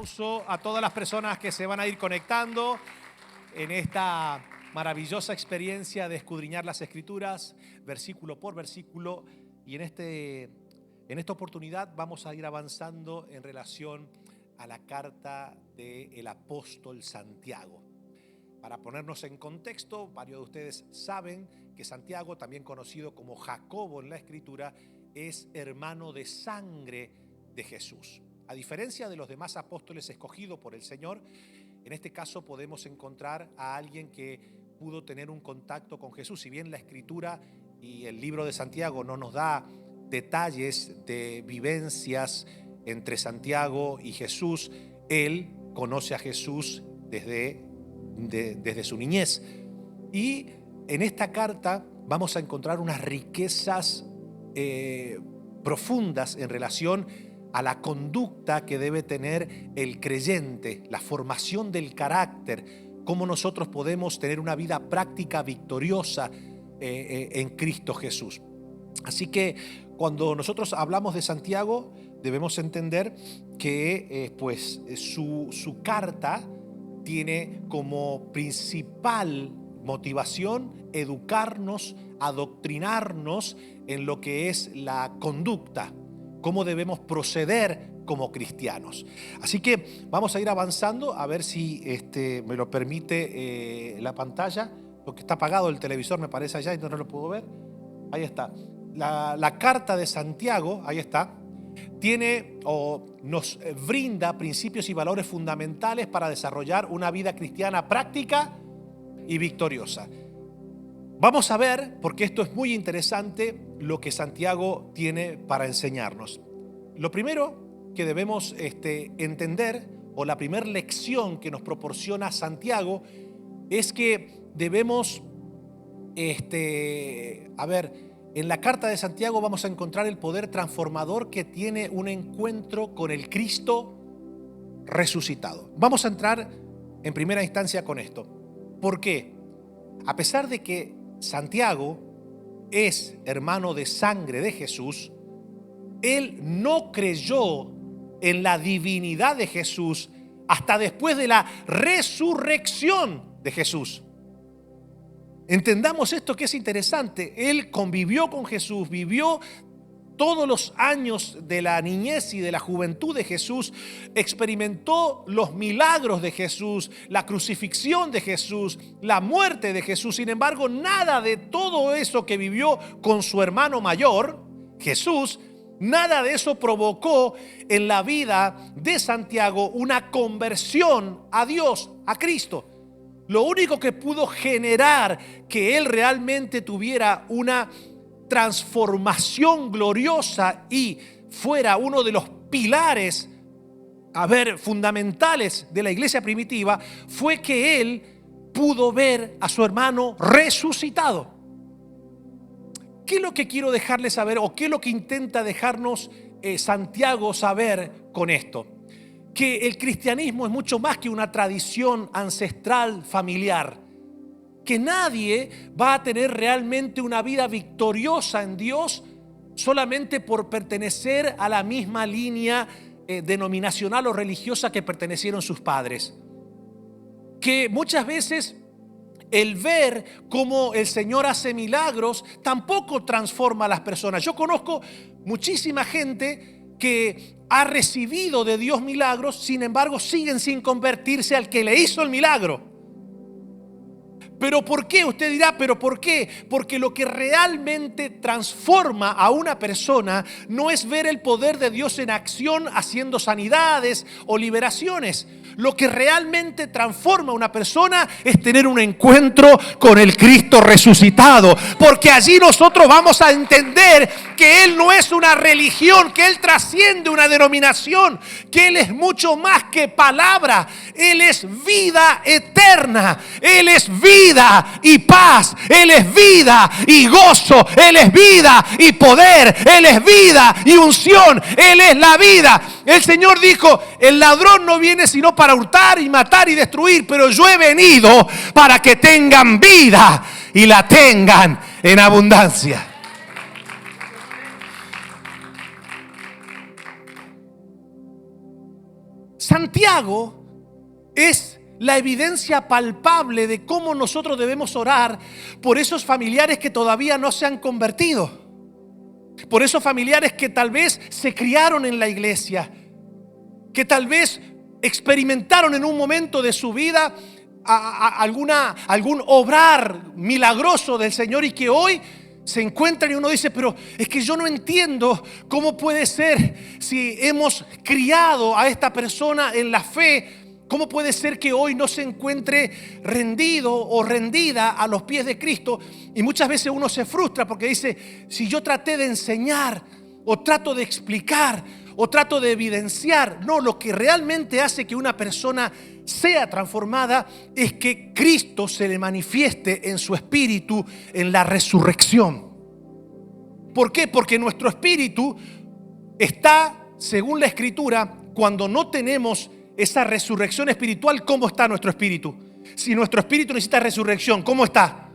aplauso a todas las personas que se van a ir conectando en esta maravillosa experiencia de escudriñar las Escrituras, versículo por versículo. Y en esta oportunidad vamos a ir avanzando en relación a la carta del apóstol Santiago. Para ponernos en contexto, varios de ustedes saben que Santiago, también conocido como Jacobo en la Escritura, es hermano de sangre de Jesús. A diferencia de los demás apóstoles escogidos por el Señor, en este caso podemos encontrar a alguien que pudo tener un contacto con Jesús. Si bien la Escritura y el libro de Santiago no nos da detalles de vivencias entre Santiago y Jesús, él conoce a Jesús desde su niñez. Y en esta carta vamos a encontrar unas riquezas profundas en relación a la conducta que debe tener el creyente, la formación del carácter, cómo nosotros podemos tener una vida práctica victoriosa en Cristo Jesús. Así que cuando nosotros hablamos de Santiago, debemos entender que su carta tiene como principal motivación educarnos, adoctrinarnos en lo que es la conducta, cómo debemos proceder como cristianos. Así que vamos a ir avanzando, a ver si me lo permite la pantalla, porque está apagado el televisor, me parece allá y no lo puedo ver. Ahí está. La carta de Santiago, ahí está, tiene o nos brinda principios y valores fundamentales para desarrollar una vida cristiana práctica y victoriosa. Vamos a ver, porque esto es muy interesante, lo que Santiago tiene para enseñarnos. Lo primero que debemos entender, o la primera lección que nos proporciona Santiago, es que debemos, en la carta de Santiago vamos a encontrar el poder transformador que tiene un encuentro con el Cristo resucitado. Vamos a entrar en primera instancia con esto. ¿Por qué? A pesar de que Santiago es hermano de sangre de Jesús, él no creyó en la divinidad de Jesús hasta después de la resurrección de Jesús. Entendamos esto que es interesante. Él convivió con Jesús, vivió todos los años de la niñez y de la juventud de Jesús, experimentó los milagros de Jesús, la crucifixión de Jesús, la muerte de Jesús. Sin embargo, nada de todo eso que vivió con su hermano mayor, Jesús, nada de eso provocó en la vida de Santiago una conversión a Dios, a Cristo. Lo único que pudo generar que él realmente tuviera una transformación gloriosa y fuera uno de los pilares, fundamentales de la iglesia primitiva, fue que él pudo ver a su hermano resucitado. ¿Qué es lo que quiero dejarles saber, o qué es lo que intenta dejarnos Santiago saber con esto? Que el cristianismo es mucho más que una tradición ancestral familiar, que nadie va a tener realmente una vida victoriosa en Dios solamente por pertenecer a la misma línea denominacional o religiosa que pertenecieron sus padres. Que muchas veces el ver cómo el Señor hace milagros tampoco transforma a las personas. Yo conozco muchísima gente que ha recibido de Dios milagros, sin embargo siguen sin convertirse al que le hizo el milagro. ¿Pero por qué? Usted dirá, ¿pero por qué? Porque lo que realmente transforma a una persona no es ver el poder de Dios en acción haciendo sanidades o liberaciones. Lo que realmente transforma a una persona es tener un encuentro con el Cristo resucitado. Porque allí nosotros vamos a entender que Él no es una religión, que Él trasciende una denominación, que Él es mucho más que palabra. Él es vida eterna. Él es vida y paz. Él es vida y gozo. Él es vida y poder. Él es vida y unción. Él es la vida. El Señor dijo, el ladrón no viene sino para hurtar y matar y destruir, pero yo he venido para que tengan vida y la tengan en abundancia. Santiago es la evidencia palpable de cómo nosotros debemos orar por esos familiares que todavía no se han convertido, por esos familiares que tal vez se criaron en la iglesia, que tal vez experimentaron en un momento de su vida algún obrar milagroso del Señor y que hoy se encuentran y uno dice, pero es que yo no entiendo cómo puede ser si hemos criado a esta persona en la fe. ¿Cómo puede ser que hoy no se encuentre rendido o rendida a los pies de Cristo? Y muchas veces uno se frustra porque dice, si yo traté de enseñar o trato de explicar o trato de evidenciar, no, lo que realmente hace que una persona sea transformada es que Cristo se le manifieste en su espíritu en la resurrección. ¿Por qué? Porque nuestro espíritu está, según la Escritura, cuando no tenemos esa resurrección espiritual. ¿Cómo está nuestro espíritu? Si nuestro espíritu necesita resurrección, ¿cómo está?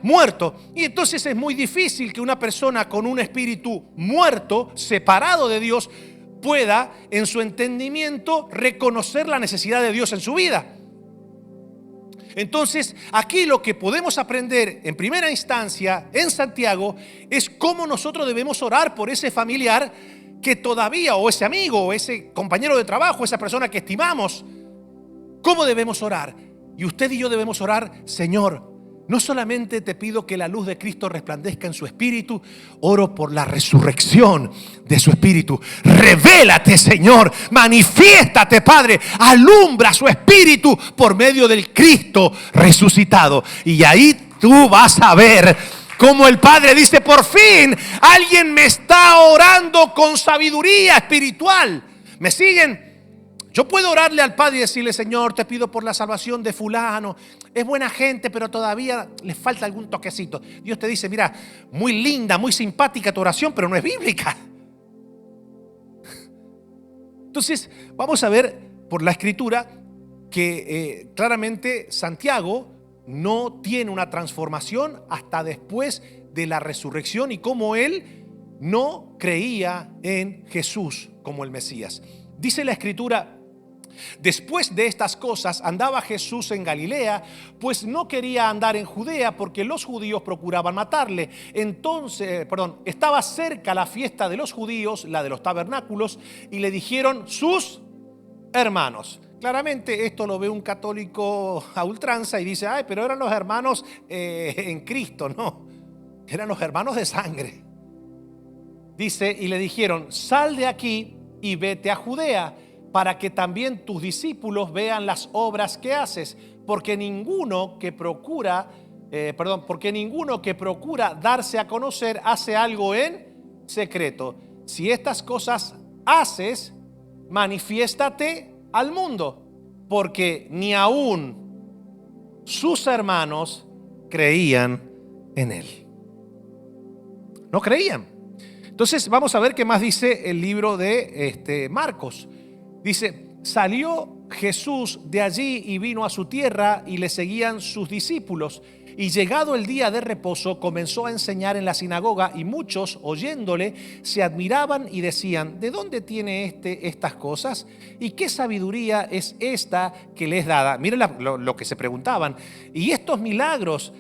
Muerto. Y entonces es muy difícil que una persona con un espíritu muerto, separado de Dios, pueda en su entendimiento reconocer la necesidad de Dios en su vida. Entonces, aquí lo que podemos aprender en primera instancia en Santiago es cómo nosotros debemos orar por ese familiar que todavía, o ese amigo, o ese compañero de trabajo, esa persona que estimamos. ¿Cómo debemos orar? Y usted y yo debemos orar: Señor, no solamente te pido que la luz de Cristo resplandezca en su espíritu, oro por la resurrección de su espíritu. Revélate, Señor, manifiéstate, Padre, alumbra su espíritu por medio del Cristo resucitado. Y ahí tú vas a ver como el Padre dice: por fin alguien me está orando con sabiduría espiritual. ¿Me siguen? Yo puedo orarle al Padre y decirle: Señor, te pido por la salvación de fulano. Es buena gente, pero todavía le falta algún toquecito. Dios te dice: mira, muy linda, muy simpática tu oración, pero no es bíblica. Entonces, vamos a ver por la Escritura que claramente Santiago no tiene una transformación hasta después de la resurrección y cómo él no creía en Jesús como el Mesías. Dice la Escritura: después de estas cosas andaba Jesús en Galilea, pues no quería andar en Judea porque los judíos procuraban matarle. Estaba cerca la fiesta de los judíos, la de los tabernáculos, y le dijeron sus hermanos. Claramente esto lo ve un católico a ultranza y dice: ay, pero eran los hermanos en Cristo. No, eran los hermanos de sangre. Dice: y le dijeron: sal de aquí y vete a Judea, para que también tus discípulos vean las obras que haces, porque ninguno que procura darse a conocer hace algo en secreto. Si estas cosas haces, manifiéstate al mundo, porque ni aún sus hermanos creían en él. No creían. Entonces vamos a ver qué más dice el libro de Marcos. Dice: salió Jesús de allí y vino a su tierra y le seguían sus discípulos. Y llegado el día de reposo comenzó a enseñar en la sinagoga, y muchos oyéndole se admiraban y decían: ¿de dónde tiene estas cosas? ¿Y qué sabiduría es esta que le es dada? Miren lo que se preguntaban. Y estos milagros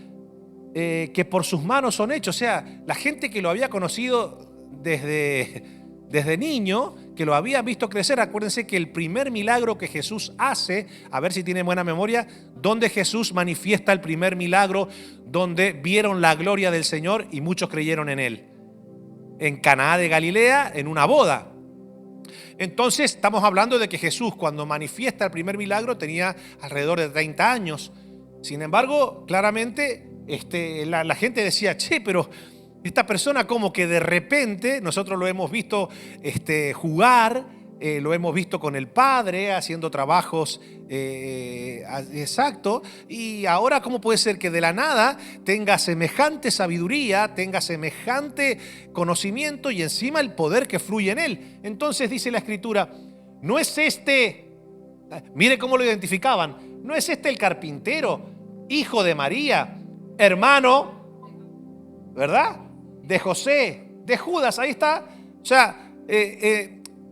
que por sus manos son hechos. O sea, la gente que lo había conocido desde niño, que lo había visto crecer. Acuérdense que el primer milagro que Jesús hace, a ver si tienen buena memoria, donde Jesús manifiesta el primer milagro, donde vieron la gloria del Señor y muchos creyeron en él. En Caná de Galilea, en una boda. Entonces estamos hablando de que Jesús, cuando manifiesta el primer milagro, tenía alrededor de 30 años. Sin embargo, claramente la gente decía: che, pero esta persona como que de repente, nosotros lo hemos visto jugar, lo hemos visto con el Padre haciendo trabajos exacto, y ahora ¿cómo puede ser que de la nada tenga semejante sabiduría, tenga semejante conocimiento y encima el poder que fluye en él? Entonces dice la Escritura: no es mire cómo lo identificaban, no es el carpintero, hijo de María, hermano, ¿verdad?, de José, de Judas. Ahí está. O sea,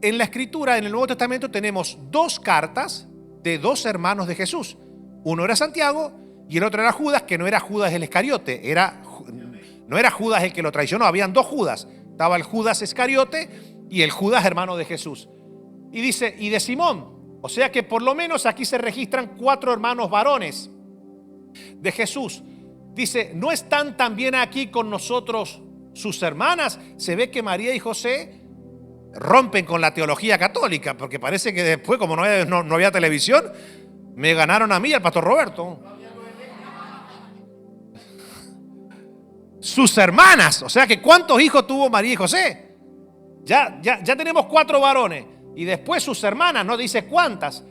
en la Escritura, en el Nuevo Testamento, tenemos dos cartas de dos hermanos de Jesús. Uno era Santiago y el otro era Judas, que no era Judas el Iscariote, no era Judas el que lo traicionó, habían dos Judas. Estaba el Judas Iscariote y el Judas hermano de Jesús. Y dice, y de Simón. O sea que por lo menos aquí se registran 4 hermanos varones de Jesús. Dice, ¿no están también aquí con nosotros sus hermanas? Se ve que María y José rompen con la teología católica, porque parece que después, como no había televisión, me ganaron a mí, al pastor Roberto. Sus hermanas, o sea que ¿cuántos hijos tuvo María y José? Ya tenemos 4 varones. Y después sus hermanas, no dice cuántas.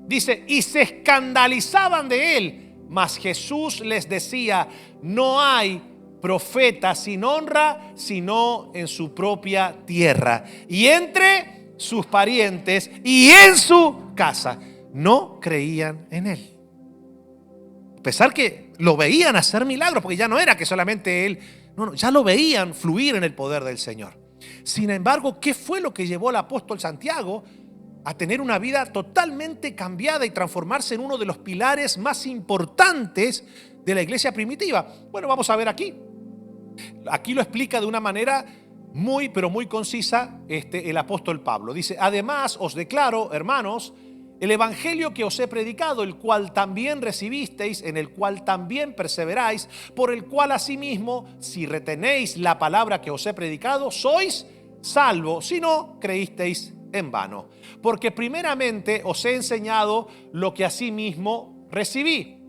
Dice, y se escandalizaban de él. Mas Jesús les decía, no hay profeta sin honra, sino en su propia tierra, y entre sus parientes, y en su casa. No creían en él. A pesar que lo veían hacer milagros, porque ya no era que solamente él, no, ya lo veían fluir en el poder del Señor. Sin embargo, ¿qué fue lo que llevó al apóstol Santiago a tener una vida totalmente cambiada y transformarse en uno de los pilares más importantes de la iglesia primitiva? Bueno, vamos a ver aquí. Aquí lo explica de una manera muy, pero muy concisa el apóstol Pablo. Dice, además os declaro, hermanos, el evangelio que os he predicado, el cual también recibisteis, en el cual también perseveráis, por el cual asimismo, si retenéis la palabra que os he predicado, sois salvos, si no creísteis en vano. Porque primeramente os he enseñado lo que asimismo recibí.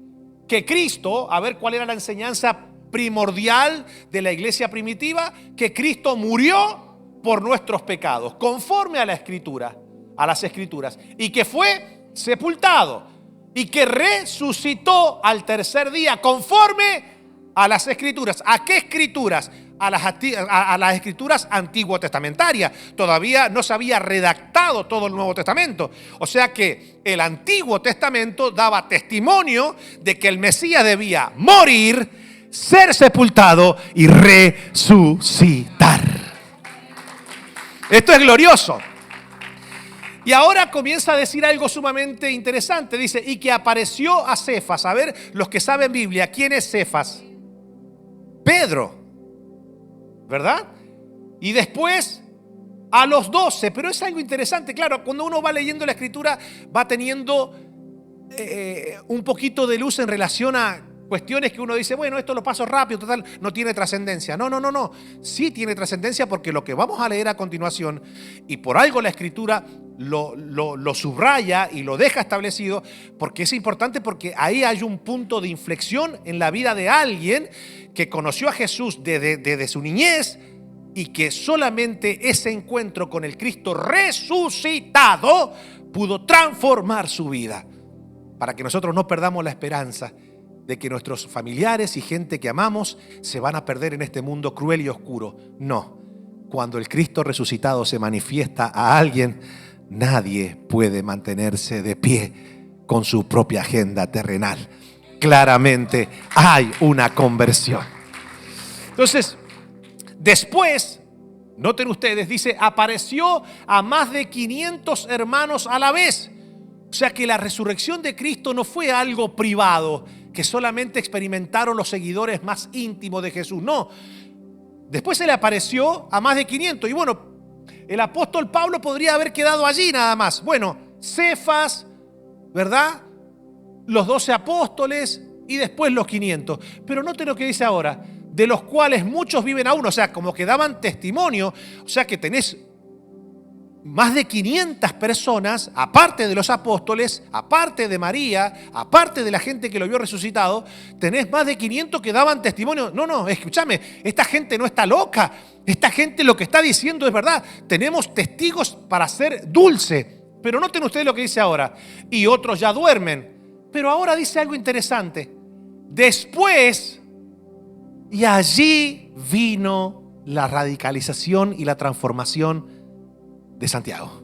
Que Cristo, a ver cuál era la enseñanza primordial de la iglesia primitiva, que Cristo murió por nuestros pecados, conforme a la Escritura, a las Escrituras, y que fue sepultado y que resucitó al tercer día, conforme a las Escrituras. ¿A qué Escrituras? A las Escrituras antiguo testamentarias. Todavía no se había redactado todo el Nuevo Testamento. O sea que el Antiguo Testamento daba testimonio de que el Mesías debía morir, ser sepultado y resucitar. Esto es glorioso. Y ahora comienza a decir algo sumamente interesante. Dice, y que apareció a Cefas. A ver, los que saben Biblia, ¿quién es Cefas? Pedro, ¿verdad? Y después a los 12. Pero es algo interesante. Claro, cuando uno va leyendo la Escritura, va teniendo un poquito de luz en relación a cuestiones que uno dice, bueno, esto lo paso rápido, total, no tiene trascendencia. No. Sí tiene trascendencia, porque lo que vamos a leer a continuación, y por algo la Escritura lo subraya y lo deja establecido, porque es importante, porque ahí hay un punto de inflexión en la vida de alguien que conoció a Jesús desde su niñez, y que solamente ese encuentro con el Cristo resucitado pudo transformar su vida, para que nosotros no perdamos la esperanza de que nuestros familiares y gente que amamos se van a perder en este mundo cruel y oscuro. No, cuando el Cristo resucitado se manifiesta a alguien, nadie puede mantenerse de pie con su propia agenda terrenal. Claramente hay una conversión. Entonces, después, noten ustedes, dice, apareció a más de 500 hermanos a la vez. O sea que la resurrección de Cristo no fue algo privado que solamente experimentaron los seguidores más íntimos de Jesús. No, después se le apareció a más de 500. Y bueno, el apóstol Pablo podría haber quedado allí nada más. Bueno, Cefas, ¿verdad? Los 12 apóstoles y después los 500. Pero noten lo que dice ahora, de los cuales muchos viven aún. O sea, como que daban testimonio. O sea que tenés más de 500 personas, aparte de los apóstoles, aparte de María, aparte de la gente que lo vio resucitado, tenés más de 500 que daban testimonio. No, escúchame, esta gente no está loca. Esta gente lo que está diciendo es verdad. Tenemos testigos para ser dulce. Pero noten ustedes lo que dice ahora. Y otros ya duermen. Pero ahora dice algo interesante. Después, y allí vino la radicalización y la transformación de Santiago.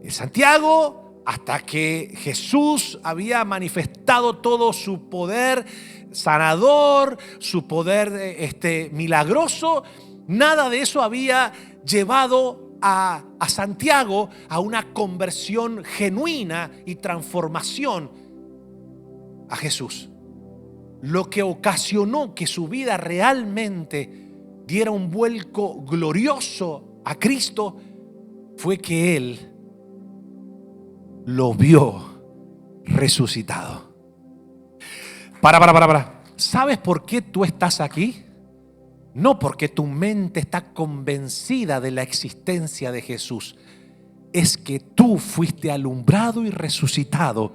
En Santiago, hasta que Jesús había manifestado todo su poder sanador, su poder milagroso, nada de eso había llevado a Santiago a una conversión genuina y transformación a Jesús. Lo que ocasionó que su vida realmente diera un vuelco glorioso a Cristo fue que él lo vio resucitado. Para. ¿Sabes por qué tú estás aquí? No porque tu mente está convencida de la existencia de Jesús. Es que tú fuiste alumbrado y resucitado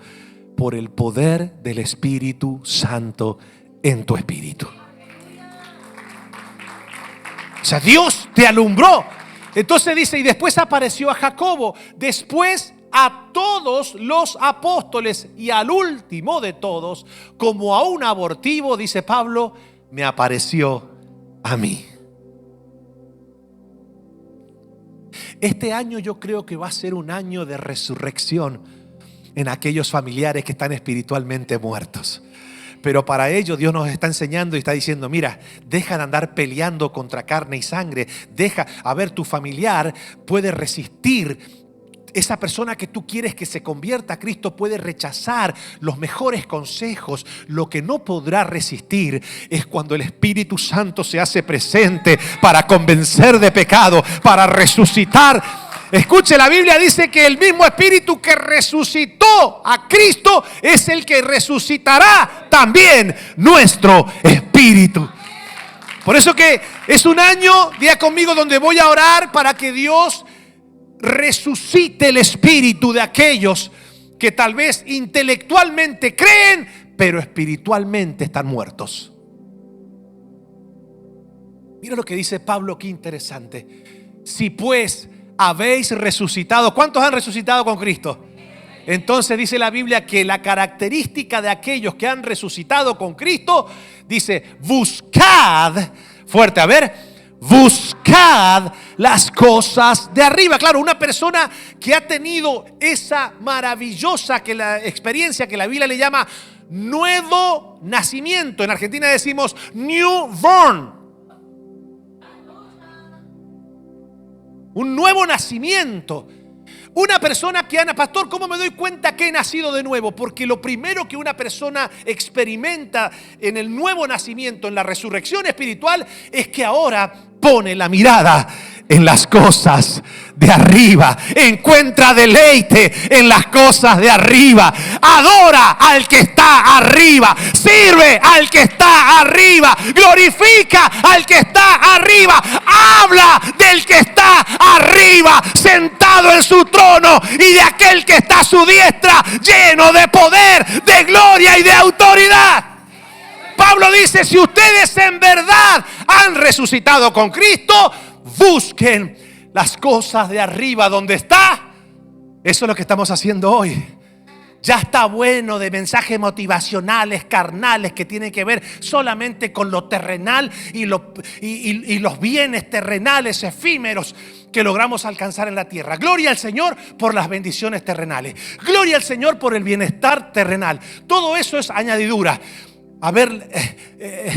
por el poder del Espíritu Santo en tu espíritu. O sea, Dios te alumbró. Entonces dice, y después apareció a Jacobo, después a todos los apóstoles y al último de todos, como a un abortivo, dice Pablo, me apareció a mí. Este año yo creo que va a ser un año de resurrección en aquellos familiares que están espiritualmente muertos. Pero para ello Dios nos está enseñando y está diciendo, mira, deja de andar peleando contra carne y sangre. Deja, a ver, tu familiar puede resistir. Esa persona que tú quieres que se convierta a Cristo puede rechazar los mejores consejos. Lo que no podrá resistir es cuando el Espíritu Santo se hace presente para convencer de pecado, para resucitar. Escuche, la Biblia dice que el mismo Espíritu que resucitó a Cristo es el que resucitará también nuestro espíritu. Por eso que es un año, diga conmigo, donde voy a orar para que Dios resucite el espíritu de aquellos que tal vez intelectualmente creen, pero espiritualmente están muertos. Mira lo que dice Pablo, qué interesante. Si pues habéis resucitado, ¿cuántos han resucitado con Cristo? Entonces dice la Biblia que la característica de aquellos que han resucitado con Cristo, dice, buscad, fuerte, a ver, buscad las cosas de arriba. Claro, una persona que ha tenido esa maravillosa experiencia que la Biblia le llama nuevo nacimiento. En Argentina decimos newborn. Un nuevo nacimiento. Una persona que Ana, pastor, ¿cómo me doy cuenta que he nacido de nuevo? Porque lo primero que una persona experimenta en el nuevo nacimiento, en la resurrección espiritual, es que ahora pone la mirada en las cosas de arriba. Encuentra deleite en las cosas de arriba. Adora al que está arriba. Sirve al que está arriba. Glorifica al que está arriba. Habla del que está arriba, sentado en su trono, y de aquel que está a su diestra, lleno de poder, de gloria y de autoridad. Pablo dice, si ustedes en verdad han resucitado con Cristo, busquen las cosas de arriba donde está. Eso es lo que estamos haciendo hoy. Ya está bueno de mensajes motivacionales, carnales, que tienen que ver solamente con lo terrenal y los bienes terrenales efímeros que logramos alcanzar en la tierra. Gloria al Señor por las bendiciones terrenales. Gloria al Señor por el bienestar terrenal. Todo eso es añadidura. A ver,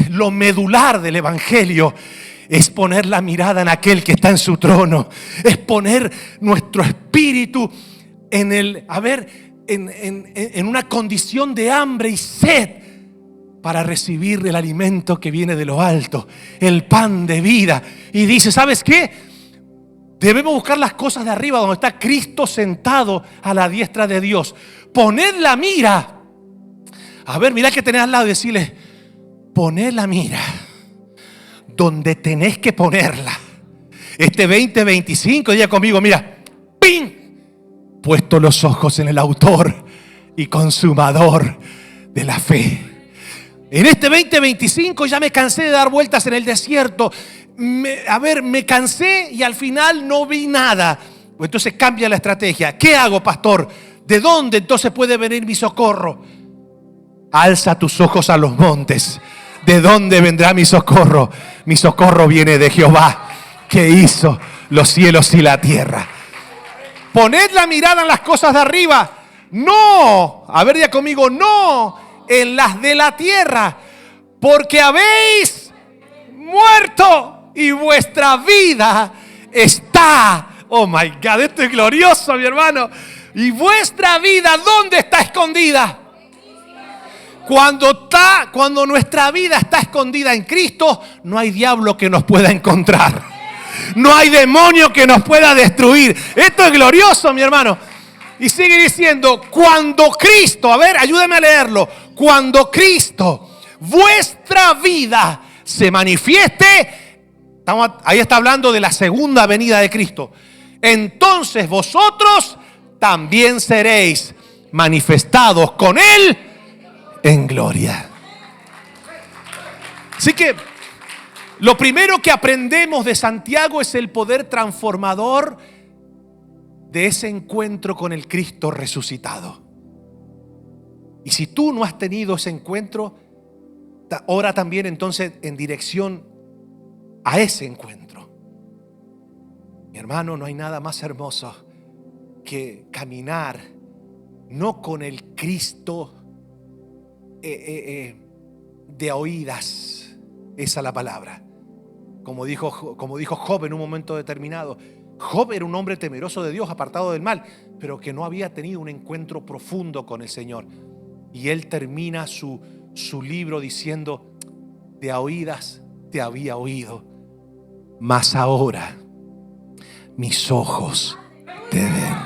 lo medular del Evangelio es poner la mirada en aquel que está en su trono. Es poner nuestro espíritu en una condición de hambre y sed para recibir el alimento que viene de lo alto, el pan de vida. Y dice, ¿sabes qué? Debemos buscar las cosas de arriba, donde está Cristo sentado a la diestra de Dios. Poned la mira. A ver, mira que tenés al lado y decirle, poned la mira donde tenés que ponerla. Este 2025, diga conmigo, mira, ¡ping! Puesto los ojos en el autor y consumador de la fe. En este 2025 ya me cansé de dar vueltas en el desierto. Me cansé y al final no vi nada. Entonces cambia la estrategia. ¿Qué hago, pastor? ¿De dónde entonces puede venir mi socorro? Alza tus ojos a los montes. ¿De dónde vendrá mi socorro? Mi socorro viene de Jehová, que hizo los cielos y la tierra. Poned la mirada en las cosas de arriba. No, a ver, ya conmigo, no en las de la tierra, porque habéis muerto y vuestra vida está Oh my God, esto es glorioso, mi hermano. Y vuestra vida, ¿dónde está escondida? Cuando nuestra vida está escondida en Cristo, no hay diablo que nos pueda encontrar. No hay demonio que nos pueda destruir. Esto es glorioso, mi hermano. Y sigue diciendo, cuando Cristo, a ver, ayúdeme a leerlo. Cuando Cristo, vuestra vida, se manifieste, ahí está hablando de la segunda venida de Cristo. Entonces vosotros también seréis manifestados con Él en gloria. Así que lo primero que aprendemos de Santiago es el poder transformador de ese encuentro con el Cristo resucitado. Y si tú no has tenido ese encuentro, ora también entonces en dirección a ese encuentro. Mi hermano, no hay nada más hermoso que caminar no con el Cristo de oídas, esa es la palabra. Como dijo Job en un momento determinado. Job era un hombre temeroso de Dios, apartado del mal, pero que no había tenido un encuentro profundo con el Señor. Y él termina su libro diciendo, de oídas te había oído, mas ahora mis ojos te ven.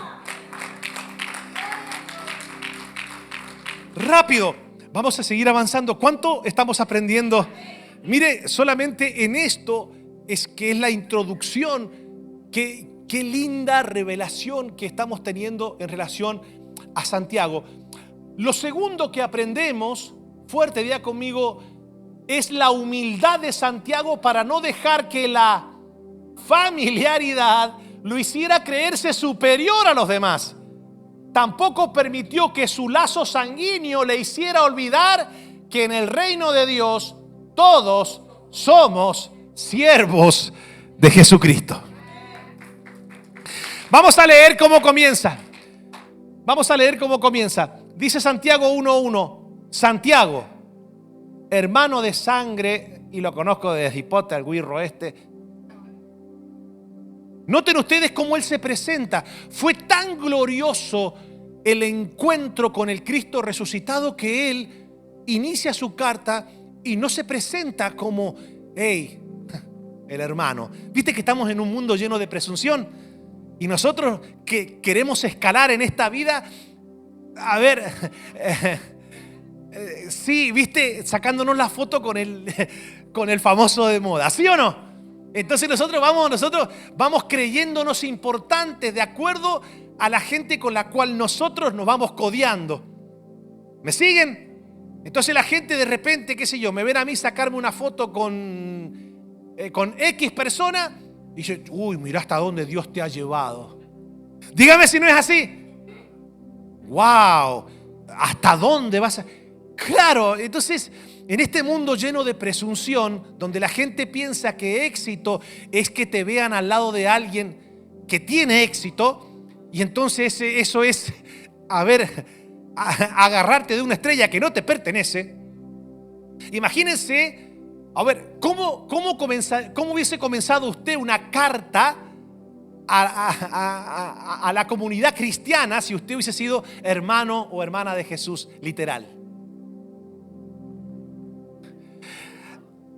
Rápido, vamos a seguir avanzando. ¿Cuánto estamos aprendiendo? Mire, solamente en esto es que es la introducción. Qué linda revelación que estamos teniendo en relación a Santiago. Lo segundo que aprendemos, fuerte, diga conmigo, es la humildad de Santiago para no dejar que la familiaridad lo hiciera creerse superior a los demás. Tampoco permitió que su lazo sanguíneo le hiciera olvidar que en el reino de Dios todos somos siervos de Jesucristo. Vamos a leer cómo comienza. Dice Santiago 1:1. Santiago, hermano de sangre, y lo conozco desde Hipote, el guirro este. Noten ustedes cómo él se presenta. Fue tan glorioso el encuentro con el Cristo resucitado que él inicia su carta y no se presenta como, hey, el hermano. Viste que estamos en un mundo lleno de presunción y nosotros que queremos escalar en esta vida, a ver, sí, viste, sacándonos la foto con el famoso de moda, ¿sí o no? Entonces nosotros vamos creyéndonos importantes de acuerdo a la gente con la cual nosotros nos vamos codeando. ¿Me siguen? Entonces la gente de repente, qué sé yo, me ven a mí sacarme una foto con X persona y dice, uy, mira hasta dónde Dios te ha llevado. Dígame si no es así. Wow, ¿hasta dónde vas a...? Claro, entonces en este mundo lleno de presunción, donde la gente piensa que éxito es que te vean al lado de alguien que tiene éxito, y entonces eso es, agarrarte de una estrella que no te pertenece. Imagínense, ¿cómo hubiese comenzado usted una carta a la comunidad cristiana si usted hubiese sido hermano o hermana de Jesús, literal?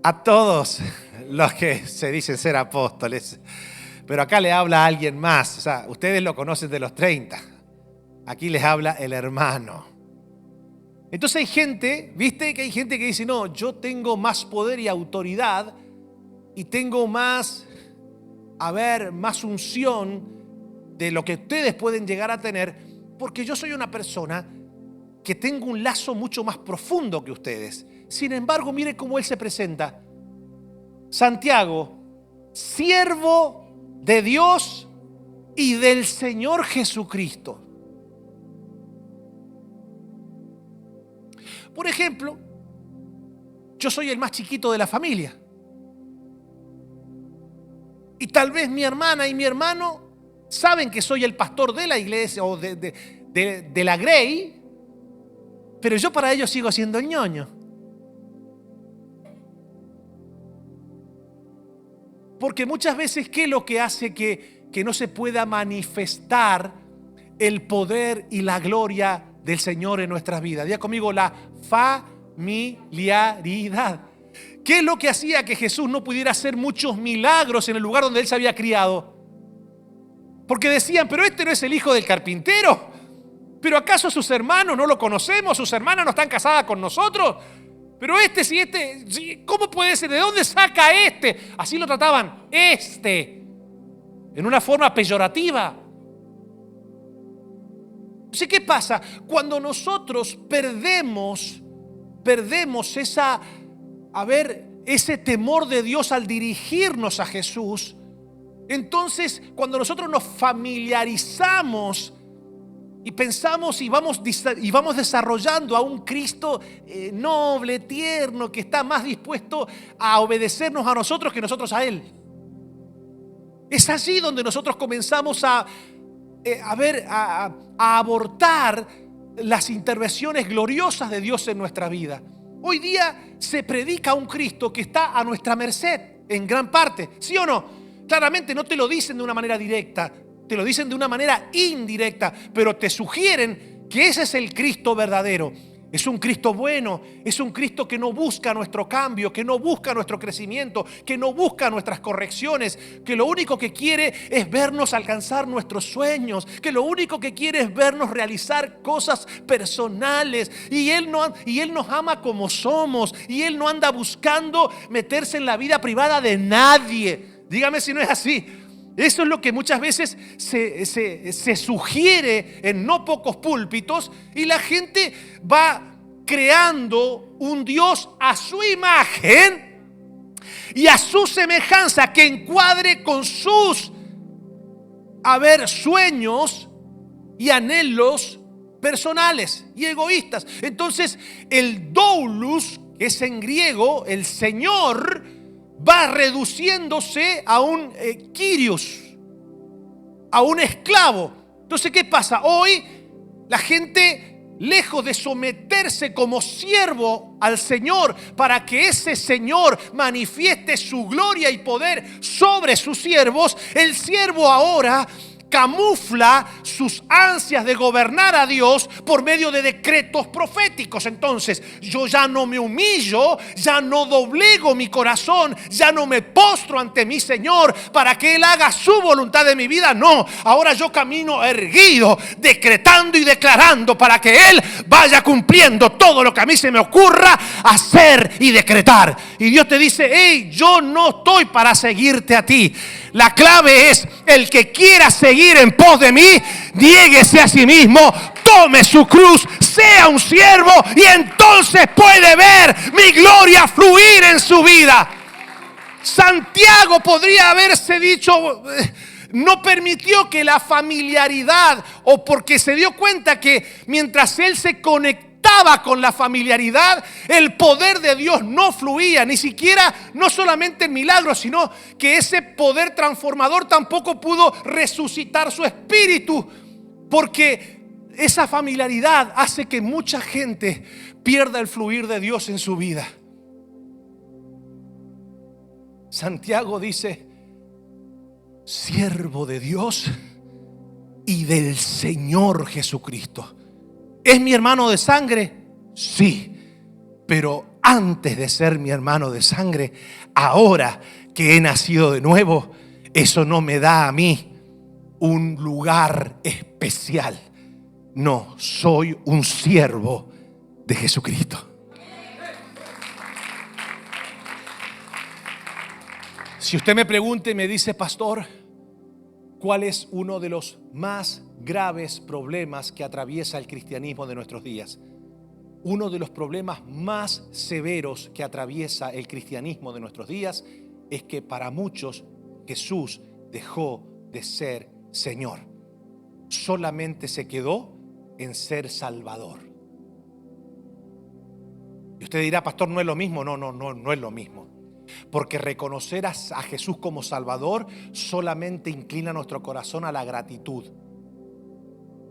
A todos los que se dicen ser apóstoles, pero acá le habla a alguien más. O sea, ustedes lo conocen de los 30. Aquí les habla el hermano. Entonces hay gente, ¿viste? Que hay gente que dice, no, yo tengo más poder y autoridad y tengo más unción de lo que ustedes pueden llegar a tener, porque yo soy una persona que tengo un lazo mucho más profundo que ustedes. Sin embargo, mire cómo él se presenta. Santiago, siervo de Dios y del Señor Jesucristo. Por ejemplo, yo soy el más chiquito de la familia. Y tal vez mi hermana y mi hermano saben que soy el pastor de la iglesia o de la Grey, pero yo para ellos sigo siendo el ñoño. Porque muchas veces, ¿qué es lo que hace que que no se pueda manifestar el poder y la gloria del Señor en nuestras vidas. Diga conmigo, la familiaridad. ¿Qué es lo que hacía que Jesús no pudiera hacer muchos milagros en el lugar donde Él se había criado? Porque decían, pero este no es el hijo del carpintero. ¿Pero acaso sus hermanos no lo conocemos? ¿Sus hermanas no están casadas con nosotros? Pero sí, ¿cómo puede ser? ¿De dónde saca este? Así lo trataban, en una forma peyorativa. Entonces, ¿qué pasa? Cuando nosotros perdemos ese temor de Dios al dirigirnos a Jesús, entonces cuando nosotros nos familiarizamos y pensamos y vamos desarrollando a un Cristo noble, tierno, que está más dispuesto a obedecernos a nosotros que nosotros a Él. Es allí donde nosotros comenzamos a abortar las intervenciones gloriosas de Dios en nuestra vida. Hoy día se predica un Cristo que está a nuestra merced en gran parte, ¿sí o no? Claramente no te lo dicen de una manera directa, te lo dicen de una manera indirecta, pero te sugieren que ese es el Cristo verdadero. Es un Cristo bueno, es un Cristo que no busca nuestro cambio, que no busca nuestro crecimiento, que no busca nuestras correcciones, que lo único que quiere es vernos alcanzar nuestros sueños, que lo único que quiere es vernos realizar cosas personales. Y Él nos ama como somos, y Él no anda buscando meterse en la vida privada de nadie. Dígame si no es así. Eso es lo que muchas veces se sugiere en no pocos púlpitos, y la gente va creando un Dios a su imagen y a su semejanza, que encuadre con sus sueños y anhelos personales y egoístas. Entonces el doulos, que es en griego el Señor, va reduciéndose a un kyrios, a un esclavo. Entonces, ¿qué pasa? Hoy la gente, lejos de someterse como siervo al Señor para que ese Señor manifieste su gloria y poder sobre sus siervos, el siervo ahora camufla sus ansias de gobernar a Dios por medio de decretos proféticos. Entonces, yo ya no me humillo, ya no doblego mi corazón, ya no me postro ante mi Señor para que Él haga su voluntad de mi vida. No, ahora yo camino erguido, decretando y declarando para que Él vaya cumpliendo todo lo que a mí se me ocurra hacer y decretar. Y Dios te dice, hey, yo no estoy para seguirte a ti. La clave es, el que quiera seguir en pos de mí, niéguese a sí mismo, tome su cruz, sea un siervo, y entonces puede ver mi gloria fluir en su vida. Santiago podría haberse dicho, no permitió que la familiaridad, o porque se dio cuenta que mientras él se conectaba con la familiaridad, el poder de Dios no fluía, ni siquiera, no solamente en milagros, sino que ese poder transformador tampoco pudo resucitar su espíritu, porque esa familiaridad hace que mucha gente pierda el fluir de Dios en su vida. Santiago dice, siervo de Dios y del Señor Jesucristo. ¿Es mi hermano de sangre? Sí, pero antes de ser mi hermano de sangre, ahora que he nacido de nuevo, eso no me da a mí un lugar especial. No, soy un siervo de Jesucristo. Si usted me pregunta y me dice, pastor, ¿cuál es uno de los más graves problemas que atraviesa el cristianismo de nuestros días? Uno de los problemas más severos que atraviesa el cristianismo de nuestros días es que para muchos Jesús dejó de ser Señor. Solamente se quedó en ser Salvador. Y usted dirá, pastor, ¿no es lo mismo? No es lo mismo. Porque reconocer a Jesús como Salvador solamente inclina nuestro corazón a la gratitud.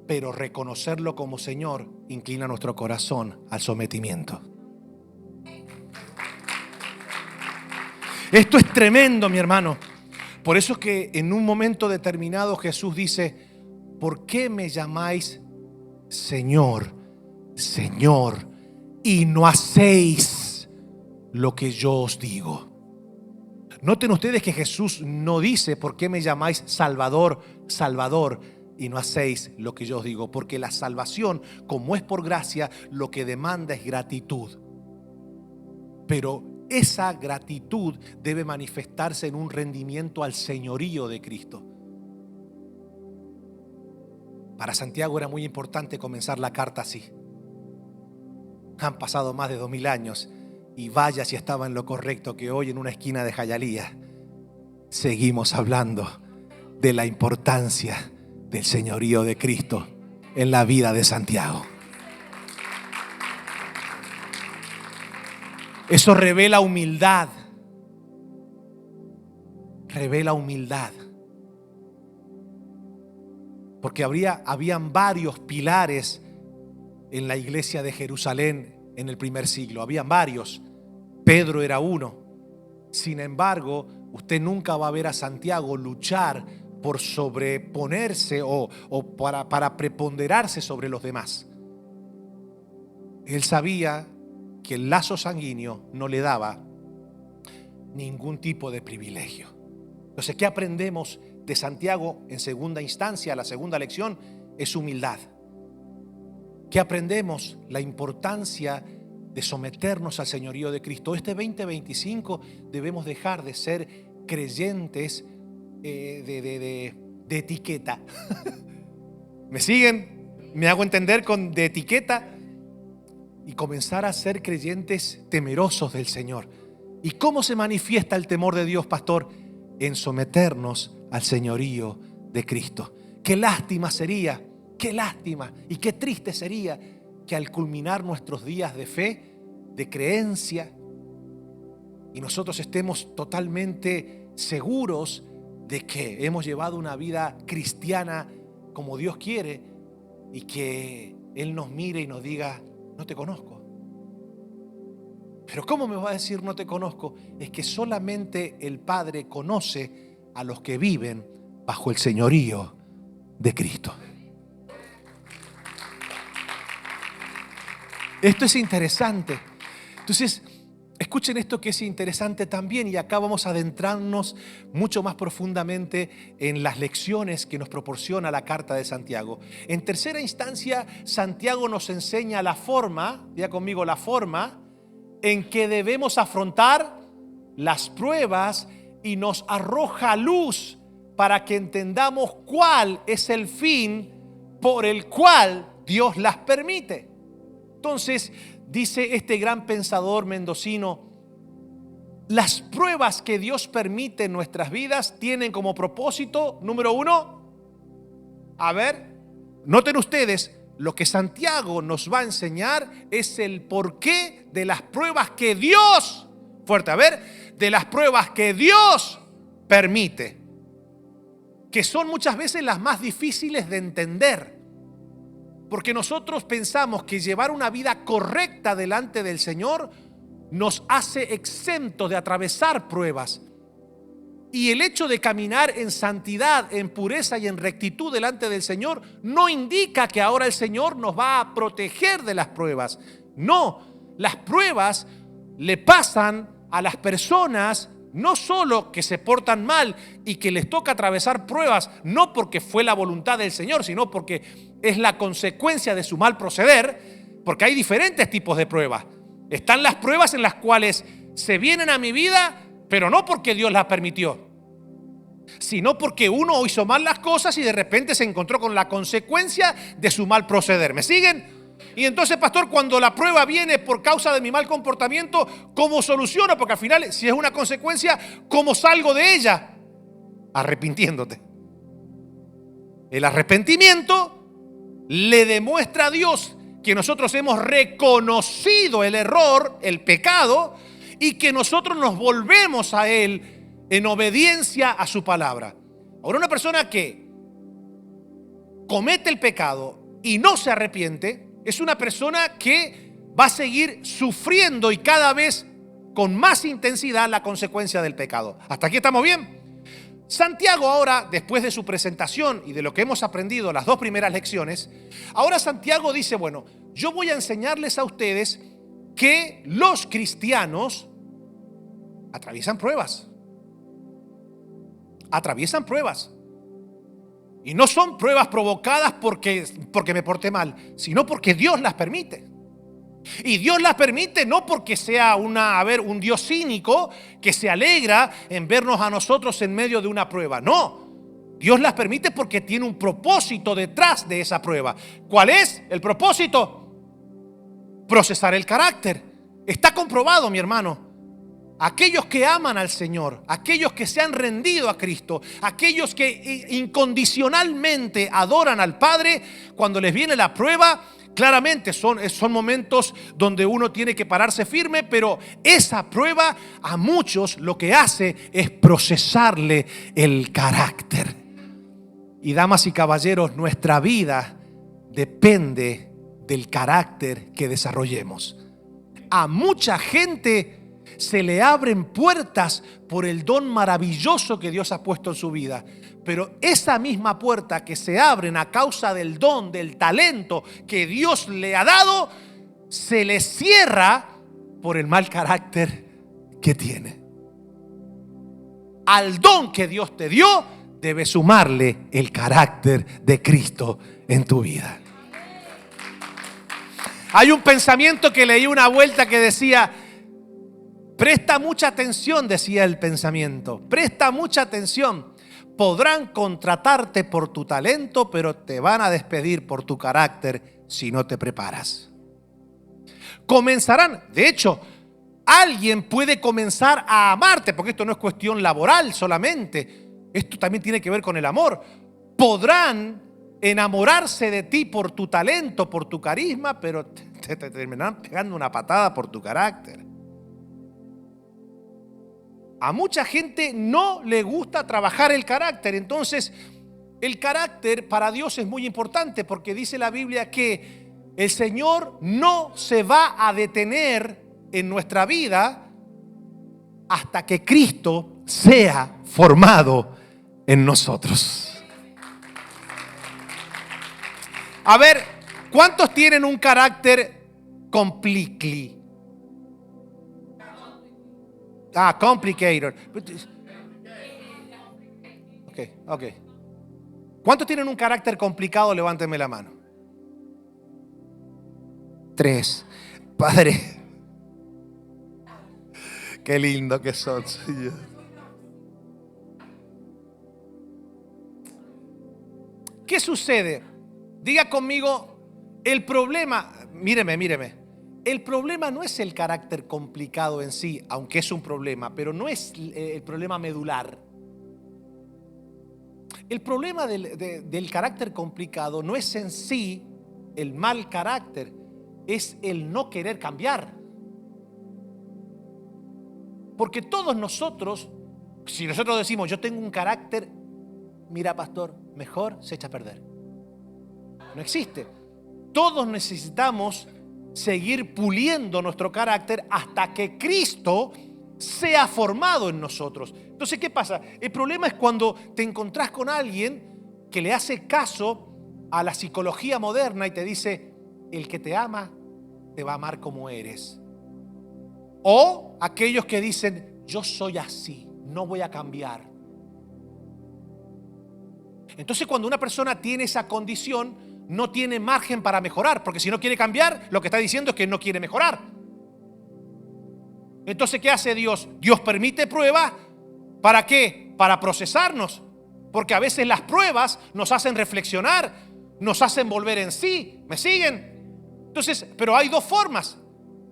Pero reconocerlo como Señor inclina nuestro corazón al sometimiento. Esto es tremendo, mi hermano. Por eso es que en un momento determinado Jesús dice: ¿por qué me llamáis Señor, Señor, y no hacéis lo que yo os digo? Noten ustedes que Jesús no dice: ¿por qué me llamáis Salvador, Salvador, y no hacéis lo que yo os digo? Porque la salvación, como es por gracia, lo que demanda es gratitud. Pero esa gratitud debe manifestarse en un rendimiento al señorío de Cristo. Para Santiago era muy importante comenzar la carta así. Han pasado más de 2000 años y vaya si estaba en lo correcto que hoy en una esquina de Jayalía seguimos hablando de la importancia del señorío de Cristo en la vida de Santiago. Eso revela humildad. Revela humildad. Porque habían varios pilares en la iglesia de Jerusalén en el primer siglo. Habían varios. Pedro era uno. Sin embargo, usted nunca va a ver a Santiago luchar por sobreponerse o para preponderarse sobre los demás. Él sabía que el lazo sanguíneo no le daba ningún tipo de privilegio. Entonces, ¿qué aprendemos de Santiago en segunda instancia? La segunda lección es humildad. ¿Qué aprendemos? La importancia de someternos al señorío de Cristo. Este 2025 debemos dejar de ser creyentes de etiqueta. ¿Me siguen? ¿Me hago entender con de etiqueta? Y comenzar a ser creyentes temerosos del Señor. ¿Y cómo se manifiesta el temor de Dios, pastor? En someternos al señorío de Cristo. Qué lástima sería, qué lástima y qué triste sería que al culminar nuestros días de fe, de creencia, y nosotros estemos totalmente seguros de que hemos llevado una vida cristiana como Dios quiere, y que Él nos mire y nos diga: no te conozco. Pero ¿cómo me va a decir no te conozco? Es que solamente el Padre conoce a los que viven bajo el señorío de Cristo. Esto es interesante. Entonces, escuchen esto que es interesante también, y acá vamos a adentrarnos mucho más profundamente en las lecciones que nos proporciona la carta de Santiago. En tercera instancia, Santiago nos enseña la forma, diga conmigo, la forma en que debemos afrontar las pruebas, y nos arroja luz para que entendamos cuál es el fin por el cual Dios las permite. Entonces, dice este gran pensador mendocino: las pruebas que Dios permite en nuestras vidas tienen como propósito, número uno, noten ustedes, lo que Santiago nos va a enseñar es el porqué de las pruebas que Dios, de las pruebas que Dios permite, que son muchas veces las más difíciles de entender. Porque nosotros pensamos que llevar una vida correcta delante del Señor nos hace exentos de atravesar pruebas. Y el hecho de caminar en santidad, en pureza y en rectitud delante del Señor no indica que ahora el Señor nos va a proteger de las pruebas. No, las pruebas le pasan a las personas no solo que se portan mal y que les toca atravesar pruebas, no porque fue la voluntad del Señor, sino porque es la consecuencia de su mal proceder, porque hay diferentes tipos de pruebas. Están las pruebas en las cuales se vienen a mi vida, pero no porque Dios las permitió, sino porque uno hizo mal las cosas y de repente se encontró con la consecuencia de su mal proceder. ¿Me siguen? Y entonces, pastor, cuando la prueba viene por causa de mi mal comportamiento, ¿cómo soluciono? Porque al final, si es una consecuencia, ¿cómo salgo de ella? Arrepintiéndote. El arrepentimiento le demuestra a Dios que nosotros hemos reconocido el error, el pecado, y que nosotros nos volvemos a Él en obediencia a su palabra. Ahora, una persona que comete el pecado y no se arrepiente es una persona que va a seguir sufriendo y cada vez con más intensidad la consecuencia del pecado. ¿Hasta aquí estamos bien? Santiago ahora, después de su presentación y de lo que hemos aprendido las 2 primeras lecciones, ahora Santiago dice, bueno, yo voy a enseñarles a ustedes que los cristianos atraviesan pruebas. Atraviesan pruebas. Y no son pruebas provocadas porque me porté mal, sino porque Dios las permite. Y Dios las permite no porque sea un Dios cínico que se alegra en vernos a nosotros en medio de una prueba. No, Dios las permite porque tiene un propósito detrás de esa prueba. ¿Cuál es el propósito? Procesar el carácter. Está comprobado, mi hermano. Aquellos que aman al Señor, aquellos que se han rendido a Cristo, aquellos que incondicionalmente adoran al Padre, cuando les viene la prueba, claramente son momentos donde uno tiene que pararse firme, pero esa prueba a muchos lo que hace es procesarle el carácter. Y damas y caballeros, nuestra vida depende del carácter que desarrollemos. A mucha gente se le abren puertas por el don maravilloso que Dios ha puesto en su vida. Pero esa misma puerta que se abren a causa del don, del talento que Dios le ha dado, se le cierra por el mal carácter que tiene. Al don que Dios te dio, debes sumarle el carácter de Cristo en tu vida. Hay un pensamiento que leí una vuelta que decía: presta mucha atención, decía el pensamiento, presta mucha atención. Podrán contratarte por tu talento, pero te van a despedir por tu carácter si no te preparas. Comenzarán, de hecho, alguien puede comenzar a amarte, porque esto no es cuestión laboral solamente, esto también tiene que ver con el amor. Podrán enamorarse de ti por tu talento, por tu carisma, pero te terminarán pegando una patada por tu carácter. A mucha gente no le gusta trabajar el carácter. Entonces, el carácter para Dios es muy importante porque dice la Biblia que el Señor no se va a detener en nuestra vida hasta que Cristo sea formado en nosotros. A ver, ¿cuántos tienen un carácter completely? Complicated. Ok. ¿Cuántos tienen un carácter complicado? Levántenme la mano. 3. Padre, qué lindo que son. ¿Qué sucede? Diga conmigo, el problema, míreme. El problema no es el carácter complicado en sí, aunque es un problema, pero no es el problema medular. El problema del carácter complicado no es en sí el mal carácter, es el no querer cambiar. Porque todos nosotros, si nosotros decimos yo tengo un carácter, mira pastor, mejor se echa a perder. No existe. Todos necesitamos seguir puliendo nuestro carácter hasta que Cristo sea formado en nosotros. Entonces, ¿qué pasa? El problema es cuando te encontrás con alguien que le hace caso a la psicología moderna y te dice, el que te ama, te va a amar como eres. O aquellos que dicen, yo soy así, no voy a cambiar. Entonces, cuando una persona tiene esa condición, no tiene margen para mejorar, porque si no quiere cambiar, lo que está diciendo es que no quiere mejorar. Entonces, ¿qué hace Dios? Dios permite pruebas, ¿para qué? Para procesarnos, porque a veces las pruebas nos hacen reflexionar, nos hacen volver en sí. ¿Me siguen? Entonces, pero hay 2 formas.